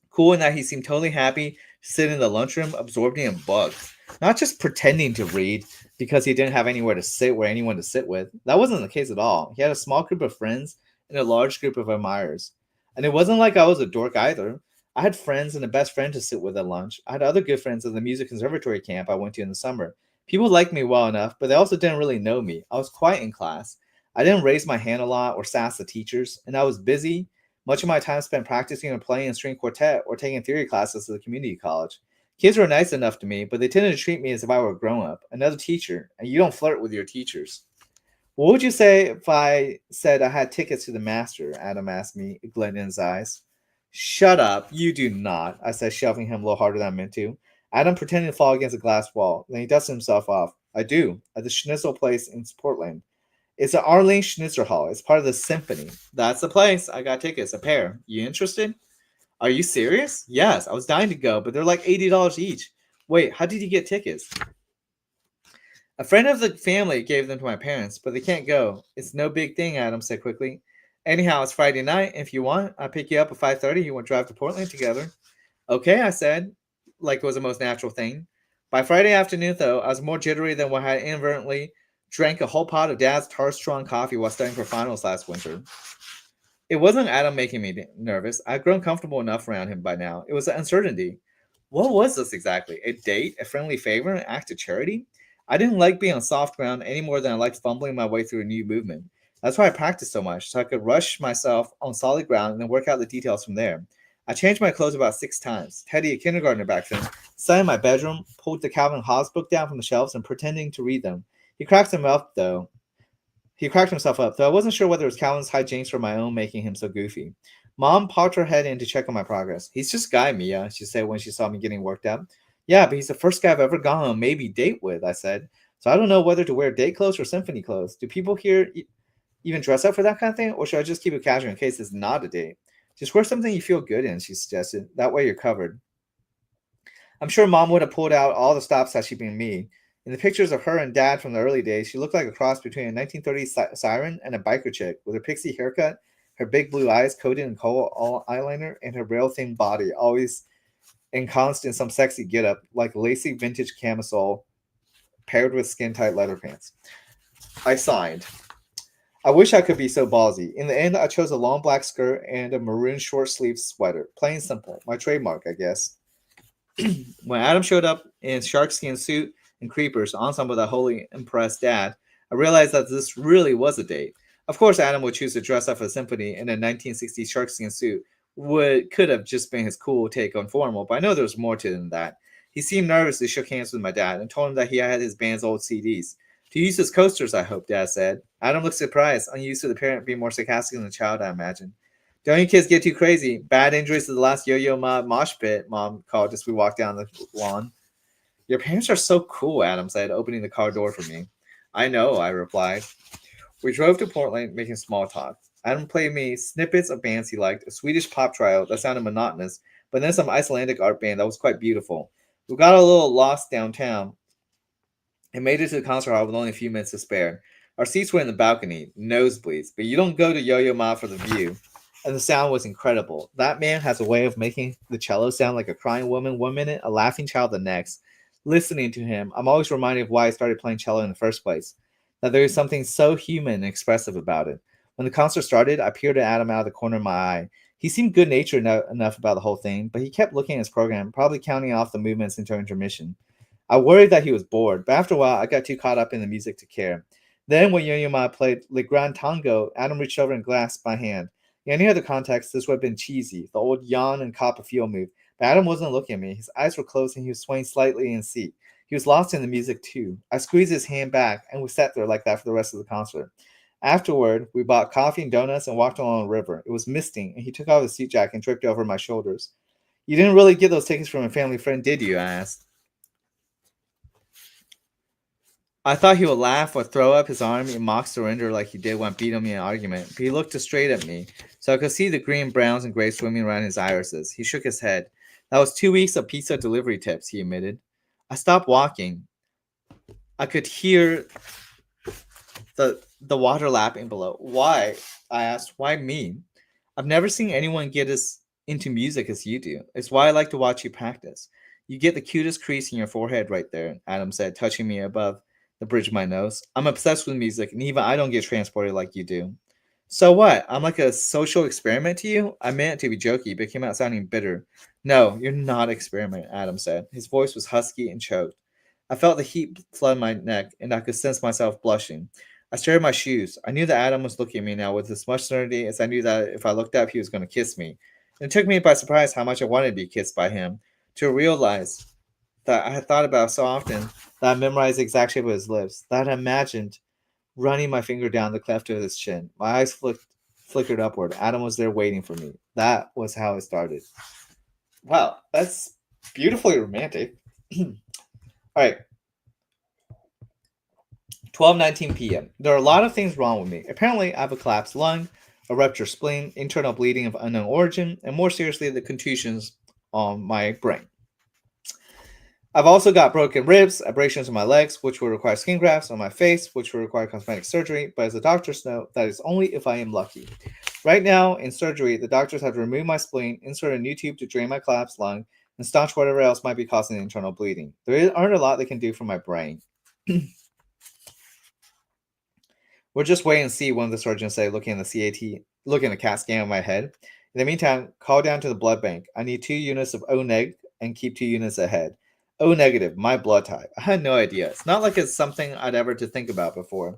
Cool in that he seemed totally happy to sit in the lunchroom absorbing in books, not just pretending to read because he didn't have anywhere to sit or anyone to sit with. That wasn't the case at all. He had a small group of friends and a large group of admirers. And it wasn't like I was a dork either. I had friends and a best friend to sit with at lunch. I had other good friends at the music conservatory camp I went to in the summer. People liked me well enough, but they also didn't really know me. I was quiet in class. I didn't raise my hand a lot or sass the teachers, and I was busy. Much of my time spent practicing and playing in string quartet or taking theory classes at the community college. Kids were nice enough to me, but they tended to treat me as if I were a grown up, another teacher, and you don't flirt with your teachers. What would you say if I said I had tickets to the master? Adam asked me, a glint in his eyes. Shut up, you do not, I said, shoving him a little harder than I meant to. Adam pretended to fall against a glass wall. Then he dusted himself off. I do, at the Schnitzel place in Portland. It's at Arlene Schnitzer Hall. It's part of the symphony. That's the place. I got tickets, a pair. You interested? Are you serious? Yes, I was dying to go, but they're like $80 each. Wait, how did you get tickets? A friend of the family gave them to my parents, but they can't go. It's no big thing, Adam said quickly. Anyhow, it's Friday night. If you want, I'll pick you up at 5:30. You want to drive to Portland together? Okay, I said, like it was the most natural thing. By Friday afternoon, though, I was more jittery than when I had inadvertently drank a whole pot of Dad's Tar Strong coffee while studying for finals last winter. It wasn't Adam making me nervous. I'd grown comfortable enough around him by now. It was the uncertainty. What was this exactly? A date? A friendly favor? An act of charity? I didn't like being on soft ground any more than I liked fumbling my way through a new movement. That's why I practiced so much, so I could rush myself on solid ground and then work out the details from there. I changed my clothes about 6 times. Teddy, a kindergartner back then, sat in my bedroom, pulled the Calvin Hobbes book down from the shelves and pretending to read them. He cracked himself up, though. I wasn't sure whether it was Calvin's hijinks or my own making him so goofy. Mom popped her head in to check on my progress. He's just a guy, Mia, she said when she saw me getting worked up. Yeah, but he's the first guy I've ever gone on a maybe date with, I said. So I don't know whether to wear date clothes or symphony clothes. Do people here even dress up for that kind of thing? Or should I just keep it casual in case it's not a date? Just wear something you feel good in, she suggested. That way you're covered. I'm sure Mom would have pulled out all the stops had she been me. In the pictures of her and Dad from the early days, she looked like a cross between a 1930s siren and a biker chick, with her pixie haircut, her big blue eyes coated in kohl eyeliner, and her rail-thin body, always ensconced in some sexy getup, like lacy vintage camisole paired with skin-tight leather pants. I signed. I wish I could be so ballsy. In the end, I chose a long black skirt and a maroon short-sleeved sweater. Plain simple. My trademark, I guess. When Adam showed up in sharkskin suit and creepers, ensemble that wholly impressed Dad, I realized that this really was a date. Of course, Adam would choose to dress up for the symphony in a 1960s sharkskin suit. Could have just been his cool take on formal, but I know there was more to it than that. He seemed nervous as he shook hands with my dad and told him that he had his band's old CDs. To use as coasters, I hope, Dad said. Adam looked surprised, unused to the parent being more sarcastic than the child, I imagine. Don't you kids get too crazy. Bad injuries to the last Yo-Yo Ma mosh pit, Mom called as we walked down the lawn. Your parents are so cool, Adam said, opening the car door for me. I know, I replied. We drove to Portland, making small talk. Adam played me snippets of bands he liked, a Swedish pop trio that sounded monotonous, but then some Icelandic art band that was quite beautiful. We got a little lost downtown and made it to the concert hall with only a few minutes to spare. Our seats were in the balcony, nosebleeds, but you don't go to Yo-Yo Ma for the view. And the sound was incredible. That man has a way of making the cello sound like a crying woman 1 minute, a laughing child the next. Listening to him, I'm always reminded of why I started playing cello in the first place. That there is something so human and expressive about it. When the concert started, I peered at Adam out of the corner of my eye. He seemed good-natured enough about the whole thing, but he kept looking at his program, probably counting off the movements into intermission. I worried that he was bored, but after a while, I got too caught up in the music to care. Then, when Yo-Yo Ma played Le Grand Tango, Adam reached over and grasped my hand. In any other context, this would have been cheesy, the old yawn and cop a feel move. But Adam wasn't looking at me. His eyes were closed and he was swaying slightly in his seat. He was lost in the music too. I squeezed his hand back, and we sat there like that for the rest of the concert. Afterward, we bought coffee and donuts and walked along the river. It was misting, and he took off his seat jacket and draped it over my shoulders. You didn't really get those tickets from a family friend, did you? I asked. I thought he would laugh or throw up his arm in mock surrender like he did when beating me in an argument, but he looked straight at me, so I could see the green, browns, and grays swimming around his irises. He shook his head. That was 2 weeks of pizza delivery tips, he admitted. I stopped walking. I could hear the water lapping below. Why? I asked. Why me? I've never seen anyone get as into music as you do. It's why I like to watch you practice. You get the cutest crease in your forehead right there, Adam said, touching me above the bridge of my nose. I'm obsessed with music, and even I don't get transported like you do. So what? I'm like a social experiment to you? I meant to be jokey, but came out sounding bitter. No, you're not an experiment, Adam said. His voice was husky and choked. I felt the heat flood my neck, and I could sense myself blushing. I stared at my shoes. I knew that Adam was looking at me now with as much certainty as I knew that if I looked up, he was going to kiss me. And it took me by surprise how much I wanted to be kissed by him, to realize that I had thought about so often that I memorized the exact shape of his lips, that I imagined running my finger down the cleft of his chin. My eyes flickered upward. Adam was there waiting for me. That was how it started. Wow, that's beautifully romantic. All right, 12:19 p.m. There are a lot of things wrong with me. Apparently, I have a collapsed lung, a ruptured spleen, internal bleeding of unknown origin, and more seriously, the contusions on my brain. I've also got broken ribs, abrasions on my legs, which will require skin grafts, on my face, which will require cosmetic surgery, but as the doctors know, that is only if I am lucky. Right now, in surgery, the doctors have to remove my spleen, insert a new tube to drain my collapsed lung, and staunch whatever else might be causing the internal bleeding. There aren't a lot they can do for my brain. We'll just wait and see, one of the surgeons said, looking at the CAT scan of my head. In the meantime, call down to the blood bank. I need 2 units of O neg and keep 2 units ahead. O negative, my blood type. I had no idea. It's not like it's something I'd ever to think about before.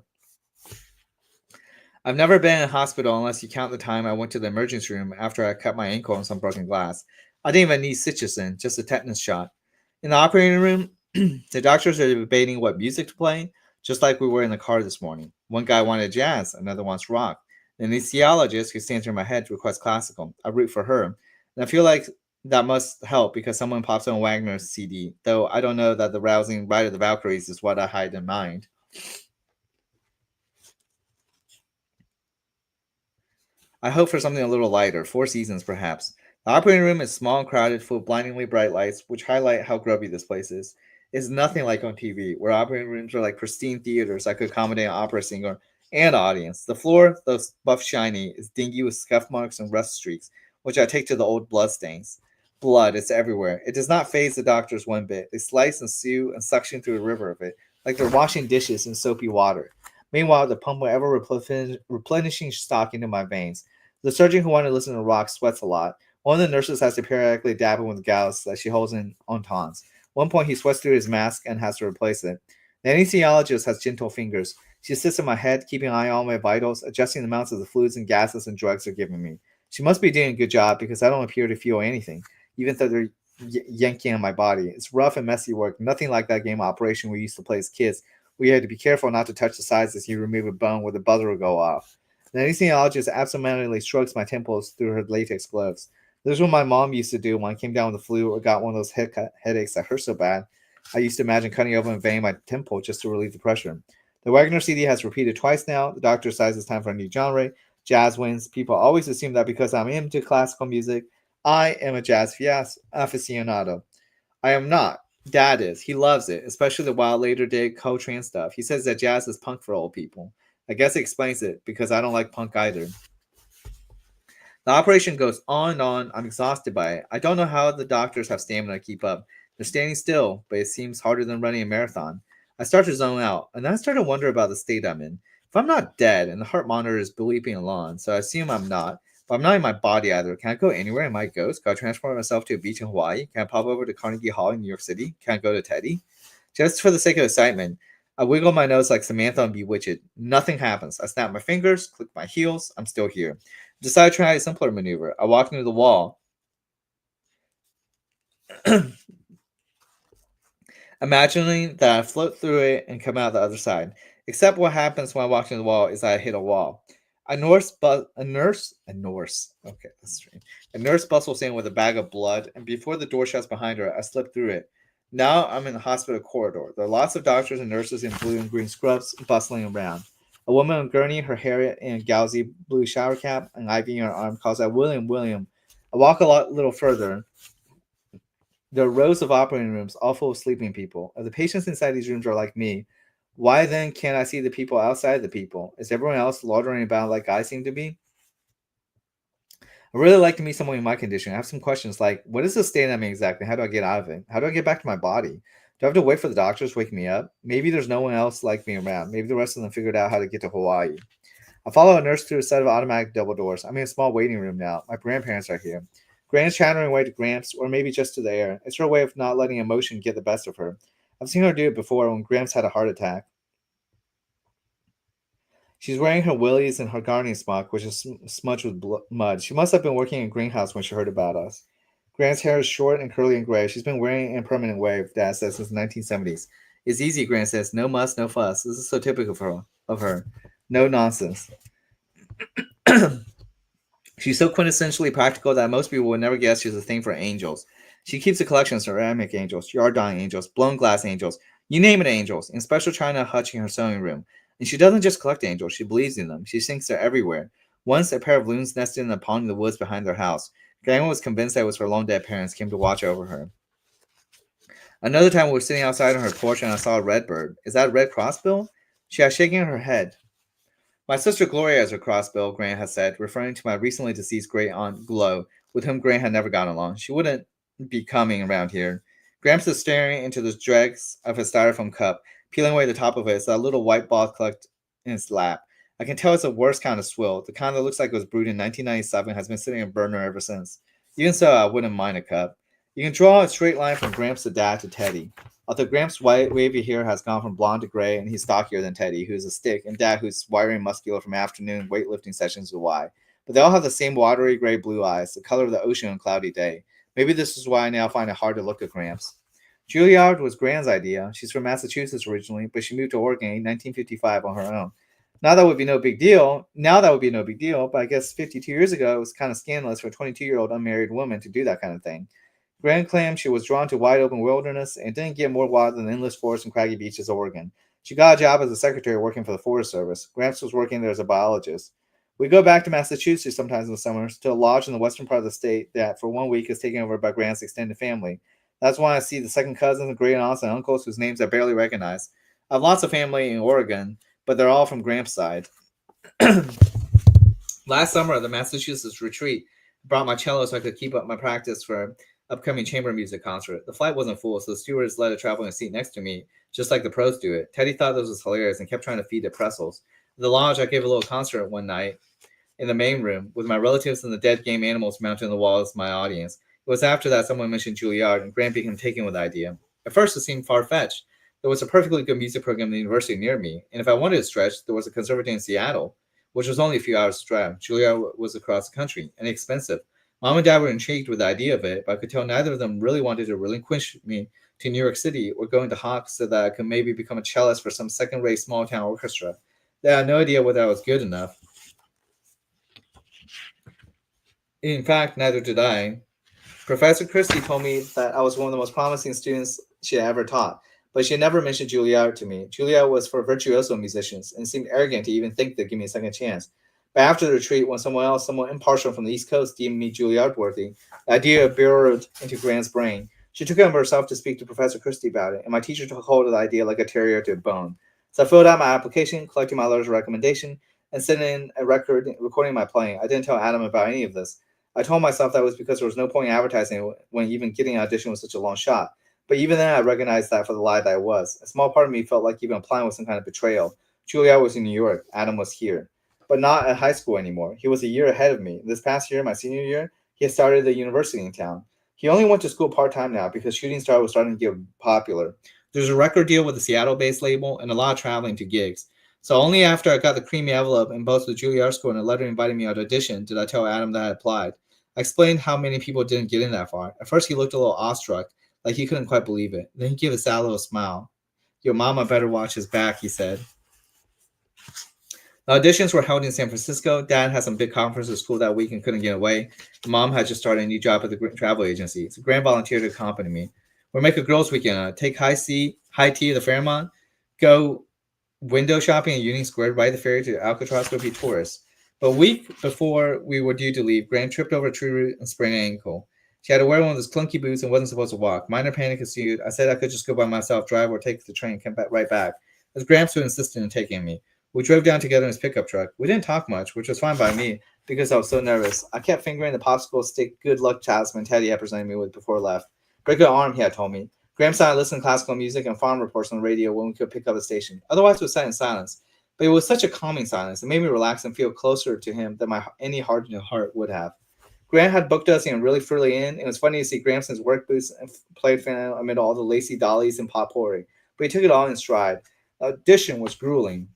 I've never been in a hospital unless you count the time I went to the emergency room after I cut my ankle on some broken glass. I didn't even need stitches in, just a tetanus shot. In the operating room, the doctors are debating what music to play, just like we were in the car this morning. One guy wanted jazz, another wants rock. The anesthesiologist who stands in my head requests classical. I root for her. And I feel like that must help because someone pops on Wagner's CD, though I don't know that the rousing Ride of the Valkyries is what I had in mind. I hope for something a little lighter, Four Seasons perhaps. The operating room is small and crowded, full of blindingly bright lights, which highlight how grubby this place is. It's nothing like on TV, where operating rooms are like pristine theaters that could accommodate an opera singer and audience. The floor, though buff shiny, is dingy with scuff marks and rust streaks, which I take to the old blood stains. Blood, it's everywhere. It does not faze the doctors one bit. They slice and sew and suction through a river of it, like they're washing dishes in soapy water. Meanwhile, the pump will ever replenishing stock into my veins. The surgeon who wanted to listen to rock sweats a lot. One of the nurses has to periodically dab him with gauze that she holds in entons. One point, he sweats through his mask and has to replace it. The anesthesiologist has gentle fingers. She sits in my head, keeping an eye on my vitals, adjusting the amounts of the fluids and gases and drugs they're giving me. She must be doing a good job because I don't appear to feel anything, even though they're yanking on my body. It's rough and messy work, nothing like that game Operation we used to play as kids. We had to be careful not to touch the sides as you remove a bone where the buzzer will go off. The anesthesiologist absentmindedly strokes my temples through her latex gloves. This is what my mom used to do when I came down with the flu or got one of those headaches that hurt so bad. I used to imagine cutting open a vein in my temple just to relieve the pressure. The Wagner CD has repeated twice now. The doctor decides it's time for a new genre. Jazz wins. People always assume that because I'm into classical music, I am a jazz aficionado. I am not. Dad is. He loves it, especially the wild later day Coltrane stuff. He says that jazz is punk for old people. I guess it explains it, because I don't like punk either. The operation goes on and on. I'm exhausted by it. I don't know how the doctors have stamina to keep up. They're standing still, but it seems harder than running a marathon. I start to zone out, and then I start to wonder about the state I'm in. If I'm not dead, and the heart monitor is bleeping along, so I assume I'm not, but I'm not in my body either. Can I go anywhere? Am I a ghost? Can I transport myself to a beach in Hawaii? Can I pop over to Carnegie Hall in New York City? Can I go to Teddy? just for the sake of excitement. I wiggle my nose like Samantha and Bewitched. Nothing happens. I snap my fingers, click my heels. I'm still here. Decide to try a simpler maneuver. I walk into the wall, imagining that I float through it and come out the other side. Except what happens when I walk into the wall is I hit a wall. Okay, that's strange. A nurse bustles in with a bag of blood, and before the door shuts behind her, I slip through it. Now I'm in the hospital corridor. There are lots of doctors and nurses in blue and green scrubs bustling around. A woman on gurney, her hair in a gauzy blue shower cap, an IV in her arm, calls out William, William. I walk little further. There are rows of operating rooms, all full of sleeping people. If the patients inside these rooms are like me, why then can't I see the people outside the people? Is everyone else loitering about like I seem to be? I really like to meet someone in my condition. I have some questions like, what is the state I'm in exactly? How do I get out of it? How do I get back to my body? Do I have to wait for the doctors to wake me up? Maybe there's no one else like me around. Maybe the rest of them figured out how to get to Hawaii. I follow a nurse through a set of automatic double doors. I'm in a small waiting room now. My grandparents are here. Grand's chattering away to Gramps, or maybe just to the air. It's her way of not letting emotion get the best of her. I've seen her do it before when Gramps had a heart attack. She's wearing her willies and her gardening smock, which is smudged with mud. She must have been working in a greenhouse when she heard about us. Grant's hair is short and curly and gray. She's been wearing it in a permanent wave, Dad says, since the 1970s. It's easy, Grant says. No muss, no fuss. This is so typical of her. No nonsense. She's so quintessentially practical that most people would never guess she's a thing for angels. She keeps a collection of ceramic angels, yard dyeing angels, blown glass angels, you name it angels, in special china hutch in her sewing room. And she doesn't just collect angels, she believes in them. She thinks they're everywhere. Once, a pair of loons nested in a pond in the woods behind their house. Grandma was convinced that it was her long dead parents came to watch over her. Another time, we were sitting outside on her porch and I saw a red bird. Is that a red crossbill? She was shaking her head. My sister Gloria is her crossbill, Grant had said, referring to my recently deceased great aunt Glo, with whom Grant had never gotten along. She wouldn't be coming around here. Gramps is staring into the dregs of his styrofoam cup, peeling away the top of it so that little white ball clucked in his lap. I can tell it's the worst kind of swill. The kind that looks like it was brewed in 1997 has been sitting in a burner ever since. Even so, I wouldn't mind a cup. You can draw a straight line from Gramps to Dad to Teddy. Although Gramps' white wavy hair has gone from blonde to gray, and he's stockier than Teddy, who's a stick, and Dad, who's wiry and muscular from afternoon weightlifting sessions with Y. But they all have the same watery gray blue eyes, the color of the ocean on a cloudy day. Maybe this is why I now find it hard to look at Gramps. Juilliard was Grand's idea. She's from Massachusetts originally, but she moved to Oregon in 1955 on her own. Now that would be no big deal. Now that would be no big deal, but I guess 52 years ago it was kind of scandalous for a 22-year-old unmarried woman to do that kind of thing. Grand claimed she was drawn to wide open wilderness and didn't get more wild than the endless forests and craggy beaches of Oregon. She got a job as a secretary working for the Forest Service. Gramps was working there as a biologist. We go back to Massachusetts sometimes in the summers to a lodge in the western part of the state that for 1 week is taken over by Grant's extended family. That's why I see the second cousins and great aunts and uncles whose names I barely recognize. I have lots of family in Oregon, but they're all from Gramps' side. Last summer, the Massachusetts retreat brought my cello so I could keep up my practice for upcoming chamber music concert. The flight wasn't full, so the stewardess let a traveling seat next to me, just like the pros do it. Teddy thought this was hilarious and kept trying to feed it pretzels. At the lodge, I gave a little concert one night in the main room with my relatives and the dead game animals mounted on the wall as my audience. It was after that someone mentioned Juilliard, and Grant became taken with the idea. At first, it seemed far-fetched. There was a perfectly good music program in the university near me, and if I wanted to stretch, there was a conservatory in Seattle, which was only a few hours' drive. Juilliard was across the country, and expensive. Mom and Dad were intrigued with the idea of it, but I could tell neither of them really wanted to relinquish me to New York City or go into Hawks so that I could maybe become a cellist for some second-rate small-town orchestra. They had no idea whether I was good enough. In fact, neither did I. Professor Christie told me that I was one of the most promising students she had ever taught, but she had never mentioned Juilliard to me. Juilliard was for virtuoso musicians, and it seemed arrogant to even think they'd give me a second chance. But after the retreat, when someone impartial from the East Coast deemed me Juilliard worthy, the idea burrowed into Grant's brain. She took it on herself to speak to Professor Christie about it, and my teacher took hold of the idea like a terrier to a bone. So I filled out my application, collecting my letters of recommendation, and sent in a record recording my playing. I didn't tell Adam about any of this. I told myself that was because there was no point in advertising it when even getting an audition was such a long shot. But even then, I recognized that for the lie that I was. A small part of me felt like even applying was some kind of betrayal. Juilliard was in New York. Adam was here. But not at high school anymore. He was a year ahead of me. This past year, my senior year, he had started the university in town. He only went to school part-time now because Shooting Star was starting to get popular. There's a record deal with a Seattle-based label and a lot of traveling to gigs. So only after I got the creamy envelope in both the Juilliard School and a letter inviting me to audition did I tell Adam that I applied. I explained how many people didn't get in that far. At first, he looked a little awestruck, like he couldn't quite believe it. Then he gave a sad little smile. Your mama better watch his back, he said. The auditions were held in San Francisco. Dad had some big conference at school that week and couldn't get away. Mom had just started a new job at the travel agency, so Graham volunteered to accompany me. We'll make a girls' weekend. Take high tea at the Fairmont, go window shopping in Union Square, ride the ferry to Alcatraz, go be tourists. But a week before we were due to leave, Graham tripped over a tree root and sprained an ankle. She had to wear one of those clunky boots and wasn't supposed to walk. Minor panic ensued. I said I could just go by myself, drive, or take the train and come back right back. As Graham so insisted in taking me. We drove down together in his pickup truck. We didn't talk much, which was fine by me because I was so nervous. I kept fingering the popsicle stick good luck talisman Teddy had presented me with before I left. Break your arm, he had told me. Graham and I listened to classical music and farm reports on the radio when we could pick up a station. Otherwise, we sat in silence. But it was such a calming silence. It made me relax and feel closer to him than any hardened heart would have. Graham had booked us in a really frilly inn. It was funny to see Grahamson's work boots and played fan amid all the lacy dollies and potpourri. But he took it all in stride. The audition was grueling.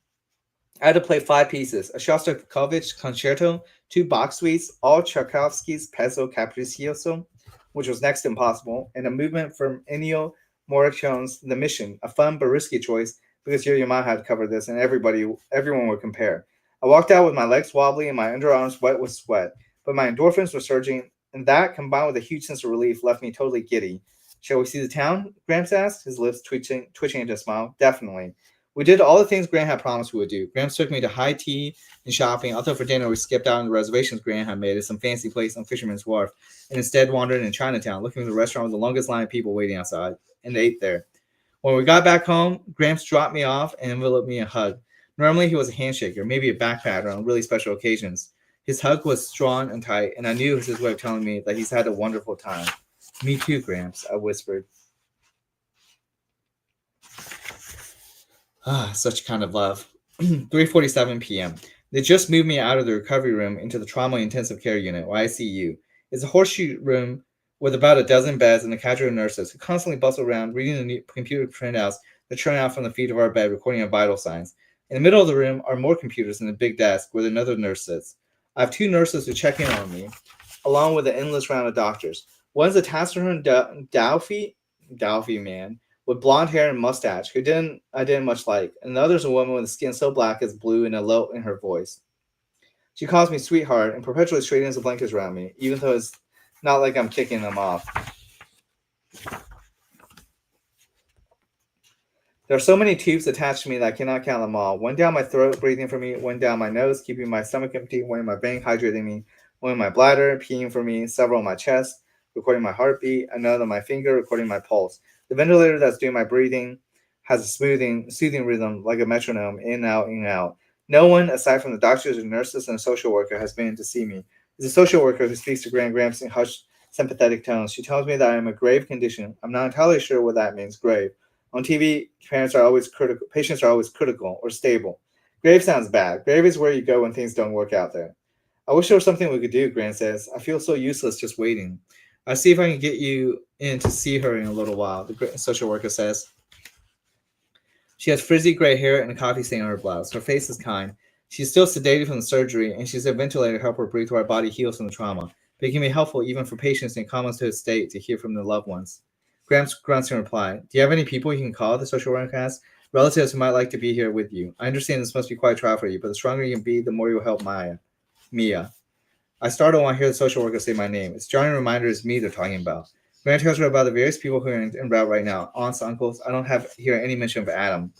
I had to play 5 pieces: a Shostakovich concerto, 2 Bach suites, all Tchaikovsky's Pezzo Capriccioso, which was next to impossible, and a movement from Ennio Morricone's The Mission, a fun but risky choice because Yo-Yo Ma had covered this and everyone would compare. I walked out with my legs wobbly and my underarms wet with sweat, but my endorphins were surging, and that, combined with a huge sense of relief, left me totally giddy. Shall we see the town? Gramps asked, his lips twitching into a smile. Definitely. We did all the things Graham had promised we would do. Graham took me to high tea and shopping. Although for dinner we skipped out on the reservations Graham had made at some fancy place on Fisherman's Wharf and instead wandered in Chinatown, looking for the restaurant with the longest line of people waiting outside, and ate there. When we got back home, Graham dropped me off and enveloped me in a hug. Normally he was a handshaker, maybe a backpatter on really special occasions. His hug was strong and tight, and I knew it was his way of telling me that he's had a wonderful time. Me too, Gramps, I whispered. Such kind of love. 3:47 p.m. They just moved me out of the recovery room into the trauma intensive care unit, or ICU. It's a horseshoe room with about a dozen beds and a cadre of nurses who constantly bustle around reading the new computer printouts that churn out from the feet of our bed, recording our vital signs. In the middle of the room are more computers and a big desk where another nurse sits. I have 2 nurses who check in on me, along with an endless round of doctors. One's a taciturn Doufy man with blonde hair and mustache, who I didn't much like, and the other's a woman with skin so black as blue and a lilt in her voice. She calls me sweetheart and perpetually straightens the blankets around me, even though it's not like I'm kicking them off. There are so many tubes attached to me that I cannot count them all. One down my throat, breathing for me, one down my nose, keeping my stomach empty, one in my vein, hydrating me, one in my bladder, peeing for me, several in my chest, recording my heartbeat, another on my finger, recording my pulse. The ventilator that's doing my breathing has a soothing rhythm like a metronome, in, out, in, out. No one, aside from the doctors and nurses and a social worker, has been in to see me. It's a social worker who speaks to Gramps in hushed, sympathetic tones. She tells me that I am a grave condition. I'm not entirely sure what that means, grave. On TV, patients are always critical or stable. Grave sounds bad. Grave is where you go when things don't work out there. I wish there was something we could do, Grant says. I feel so useless just waiting. I'll see if I can get you in to see her in a little while, the social worker says. She has frizzy gray hair and a coffee stain on her blouse. Her face is kind. She's still sedated from the surgery, and she's a ventilator to help her breathe while her body heals from the trauma. But it can be helpful even for patients in comatose state to hear from their loved ones. Gramps grunts in reply. Do you have any people you can call? The social worker asks. Relatives who might like to be here with you. I understand this must be quite a trial for you, but the stronger you can be, the more you'll help Mia. I startle when I hear the social worker say my name. It's a jarring reminder it's me they're talking about. Grant tells her about the various people who are en route right now. Aunts, uncles. I don't have here any mention of Adam.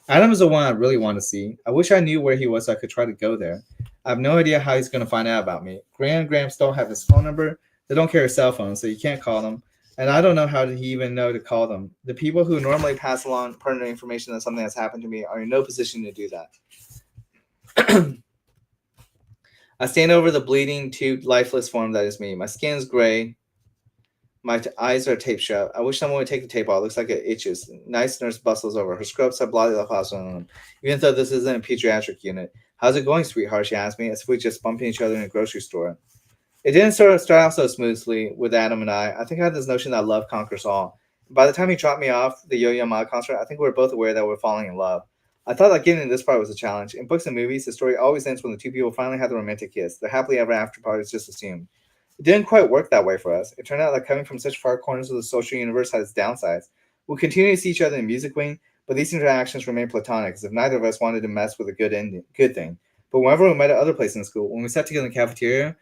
Adam is the one I really want to see. I wish I knew where he was so I could try to go there. I have no idea how he's going to find out about me. Gramps don't have his phone number. They don't carry cell phones, so you can't call them. And I don't know how he even know to call them. The people who normally pass along pertinent information that something has happened to me are in no position to do that. I stand over the bleeding, tubed, lifeless form that is me. My skin is gray. My eyes are taped shut. I wish someone would take the tape off. It looks like it itches. Nice nurse bustles over. Her scrubs have bloody laplace on them. Even though this isn't a pediatric unit. How's it going, sweetheart? She asked me, as if we just bumped each other in a grocery store. It didn't start out so smoothly with Adam and I. I think I had this notion that love conquers all. By the time he dropped me off the Yo-Yo Ma concert, I think we were both aware that we're falling in love. I thought that getting to this part was a challenge. In books and movies, the story always ends when the two people finally have the romantic kiss. The happily ever after part is just assumed. It didn't quite work that way for us. It turned out that coming from such far corners of the social universe had its downsides. We continue to see each other in Music Wing, but these interactions remained platonic, as if neither of us wanted to mess with a good thing. But whenever we met at other places in school, when we sat together in the cafeteria,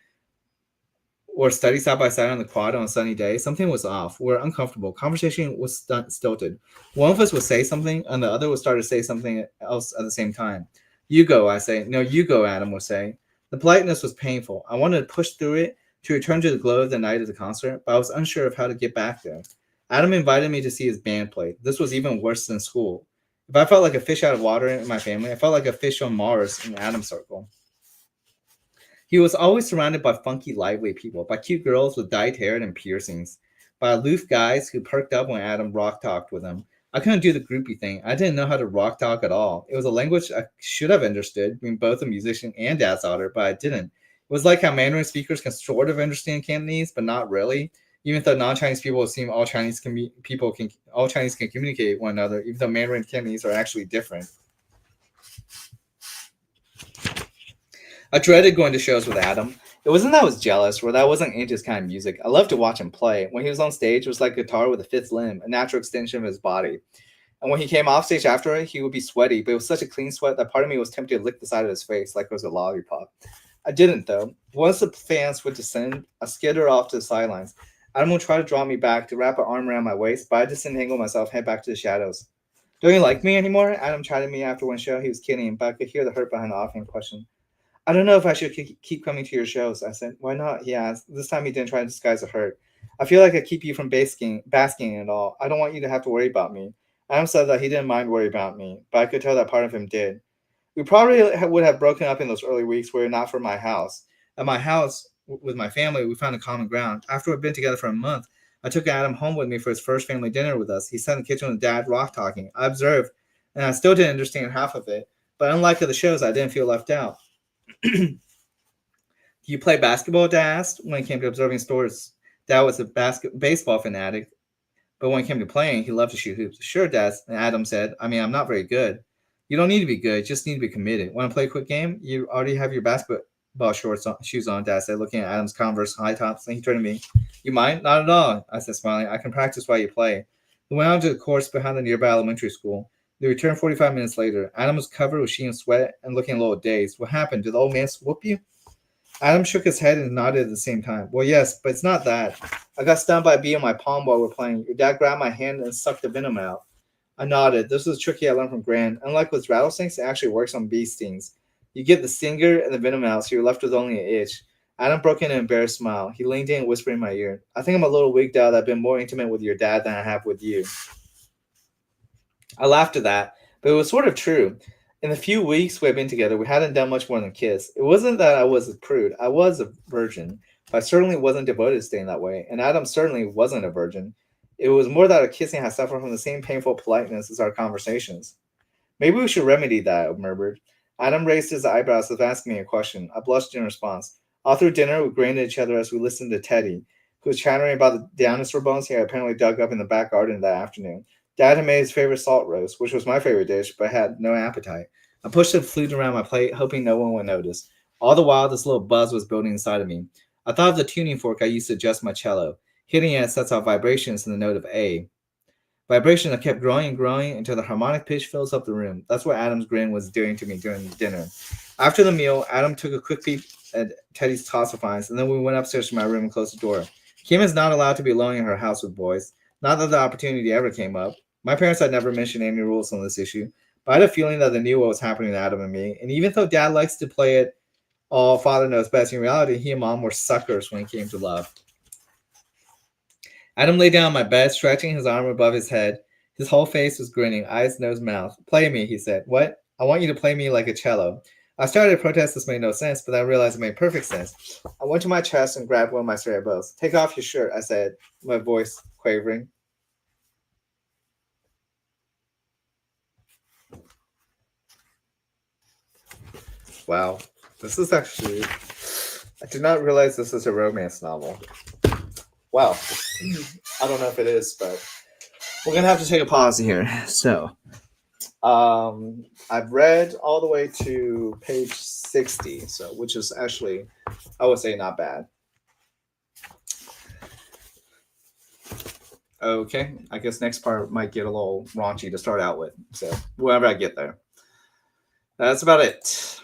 or study side by side on the quad on a sunny day, something was off. We were uncomfortable. Conversation was stilted. One of us would say something, and the other would start to say something else at the same time. You go, I say. No, you go, Adam would say. The politeness was painful. I wanted to push through it to return to the glow of the night of the concert, but I was unsure of how to get back there. Adam invited me to see his band play. This was even worse than school. If I felt like a fish out of water in my family, I felt like a fish on Mars in Adam's circle. He was always surrounded by funky, lively people, by cute girls with dyed hair and piercings, by aloof guys who perked up when Adam rock talked with them. I couldn't do the groupie thing. I didn't know how to rock talk at all. It was a language I should have understood, being both a musician and dad's daughter, but I didn't. It was like how Mandarin speakers can sort of understand Cantonese, but not really. Even though non-Chinese people assume all Chinese can communicate with one another, even though Mandarin and Cantonese are actually different. I dreaded going to shows with Adam. It wasn't that I was jealous or that I wasn't into his kind of music. I loved to watch him play. When he was on stage, it was like a guitar with a fifth limb, a natural extension of his body. And when he came off stage after it, he would be sweaty, but it was such a clean sweat that part of me was tempted to lick the side of his face like it was a lollipop. I didn't, though. Once the fans would descend, I skittered off to the sidelines. Adam would try to draw me back to wrap an arm around my waist, but I disentangled myself, head back to the shadows. Don't you like me anymore? Adam chided me after one show. He was kidding, but I could hear the hurt behind the offhand question. I don't know if I should keep coming to your shows. I said, why not? He asked. This time he didn't try to disguise the hurt. I feel like I keep you from basking in it all. I don't want you to have to worry about me. Adam said that he didn't mind worry about me, but I could tell that part of him did. We probably would have broken up in those early weeks were it not for my house. At my house, with my family, we found a common ground. After we'd been together for a month, I took Adam home with me for his first family dinner with us. He sat in the kitchen with Dad rock talking. I observed, and I still didn't understand half of it, but unlike other shows, I didn't feel left out. Do you play basketball? Dad asked. When it came to observing sports, Dad was a baseball fanatic, but when it came to playing, he loved to shoot hoops. Sure, Dad, and Adam said. I mean, I'm not very good. You don't need to be good, you just need to be committed. Want to play a quick game? You already have your basketball shoes on, Dad said, looking at Adam's Converse high tops. And he turned to me. You mind? Not at all, I said, smiling. I can practice while you play. We went out to the course behind the nearby elementary school. They returned 45 minutes later. Adam was covered with sheet and sweat and looking a little dazed. What happened? Did the old man whoop you? Adam shook his head and nodded at the same time. Well, yes, but it's not that. I got stung by a bee on my palm while we were playing. Your dad grabbed my hand and sucked the venom out. I nodded. This was a trick I learned from Gran. Unlike with rattlesnakes, it actually works on bee stings. You get the stinger and the venom out, so you're left with only an itch. Adam broke into an embarrassed smile. He leaned in and whispered in my ear. I think I'm a little wigged out. I've been more intimate with your dad than I have with you. I laughed at that, but it was sort of true. In the few weeks we had been together, we hadn't done much more than kiss. It wasn't that I was a prude. I was a virgin, but I certainly wasn't devoted to staying that way, and Adam certainly wasn't a virgin. It was more that our kissing had suffered from the same painful politeness as our conversations. Maybe we should remedy that, I murmured. Adam raised his eyebrows as if asking me a question. I blushed in response. All through dinner, we grinned at each other as we listened to Teddy, who was chattering about the dinosaur bones he had apparently dug up in the back garden that afternoon. Dad had made his favorite salt roast, which was my favorite dish, but I had no appetite. I pushed the flute around my plate, hoping no one would notice. All the while, this little buzz was building inside of me. I thought of the tuning fork I used to adjust my cello. Hitting it sets off vibrations in the note of A. Vibration that kept growing and growing until the harmonic pitch fills up the room. That's what Adam's grin was doing to me during dinner. After the meal, Adam took a quick peek at Teddy's tossifines, and then we went upstairs to my room and closed the door. Kim is not allowed to be alone in her house with boys. Not that the opportunity ever came up. My parents had never mentioned any rules on this issue, but I had a feeling that they knew what was happening to Adam and me. And even though Dad likes to play it all father knows best, in reality, he and Mom were suckers when it came to love. Adam lay down on my bed, stretching his arm above his head. His whole face was grinning, eyes, nose, mouth. Play me, he said. What? I want you to play me like a cello. I started to protest this made no sense, but I realized it made perfect sense. I went to my chest and grabbed one of my straight bows. Take off your shirt, I said, my voice quavering. Wow, this is actually... I did not realize this is a romance novel. Wow. I don't know if it is, but we're gonna have to take a pause here. So, I've read all the way to page 60, so which is actually, I would say, not bad. Okay, I guess next part might get a little raunchy to start out with. So, whenever I get there, that's about it.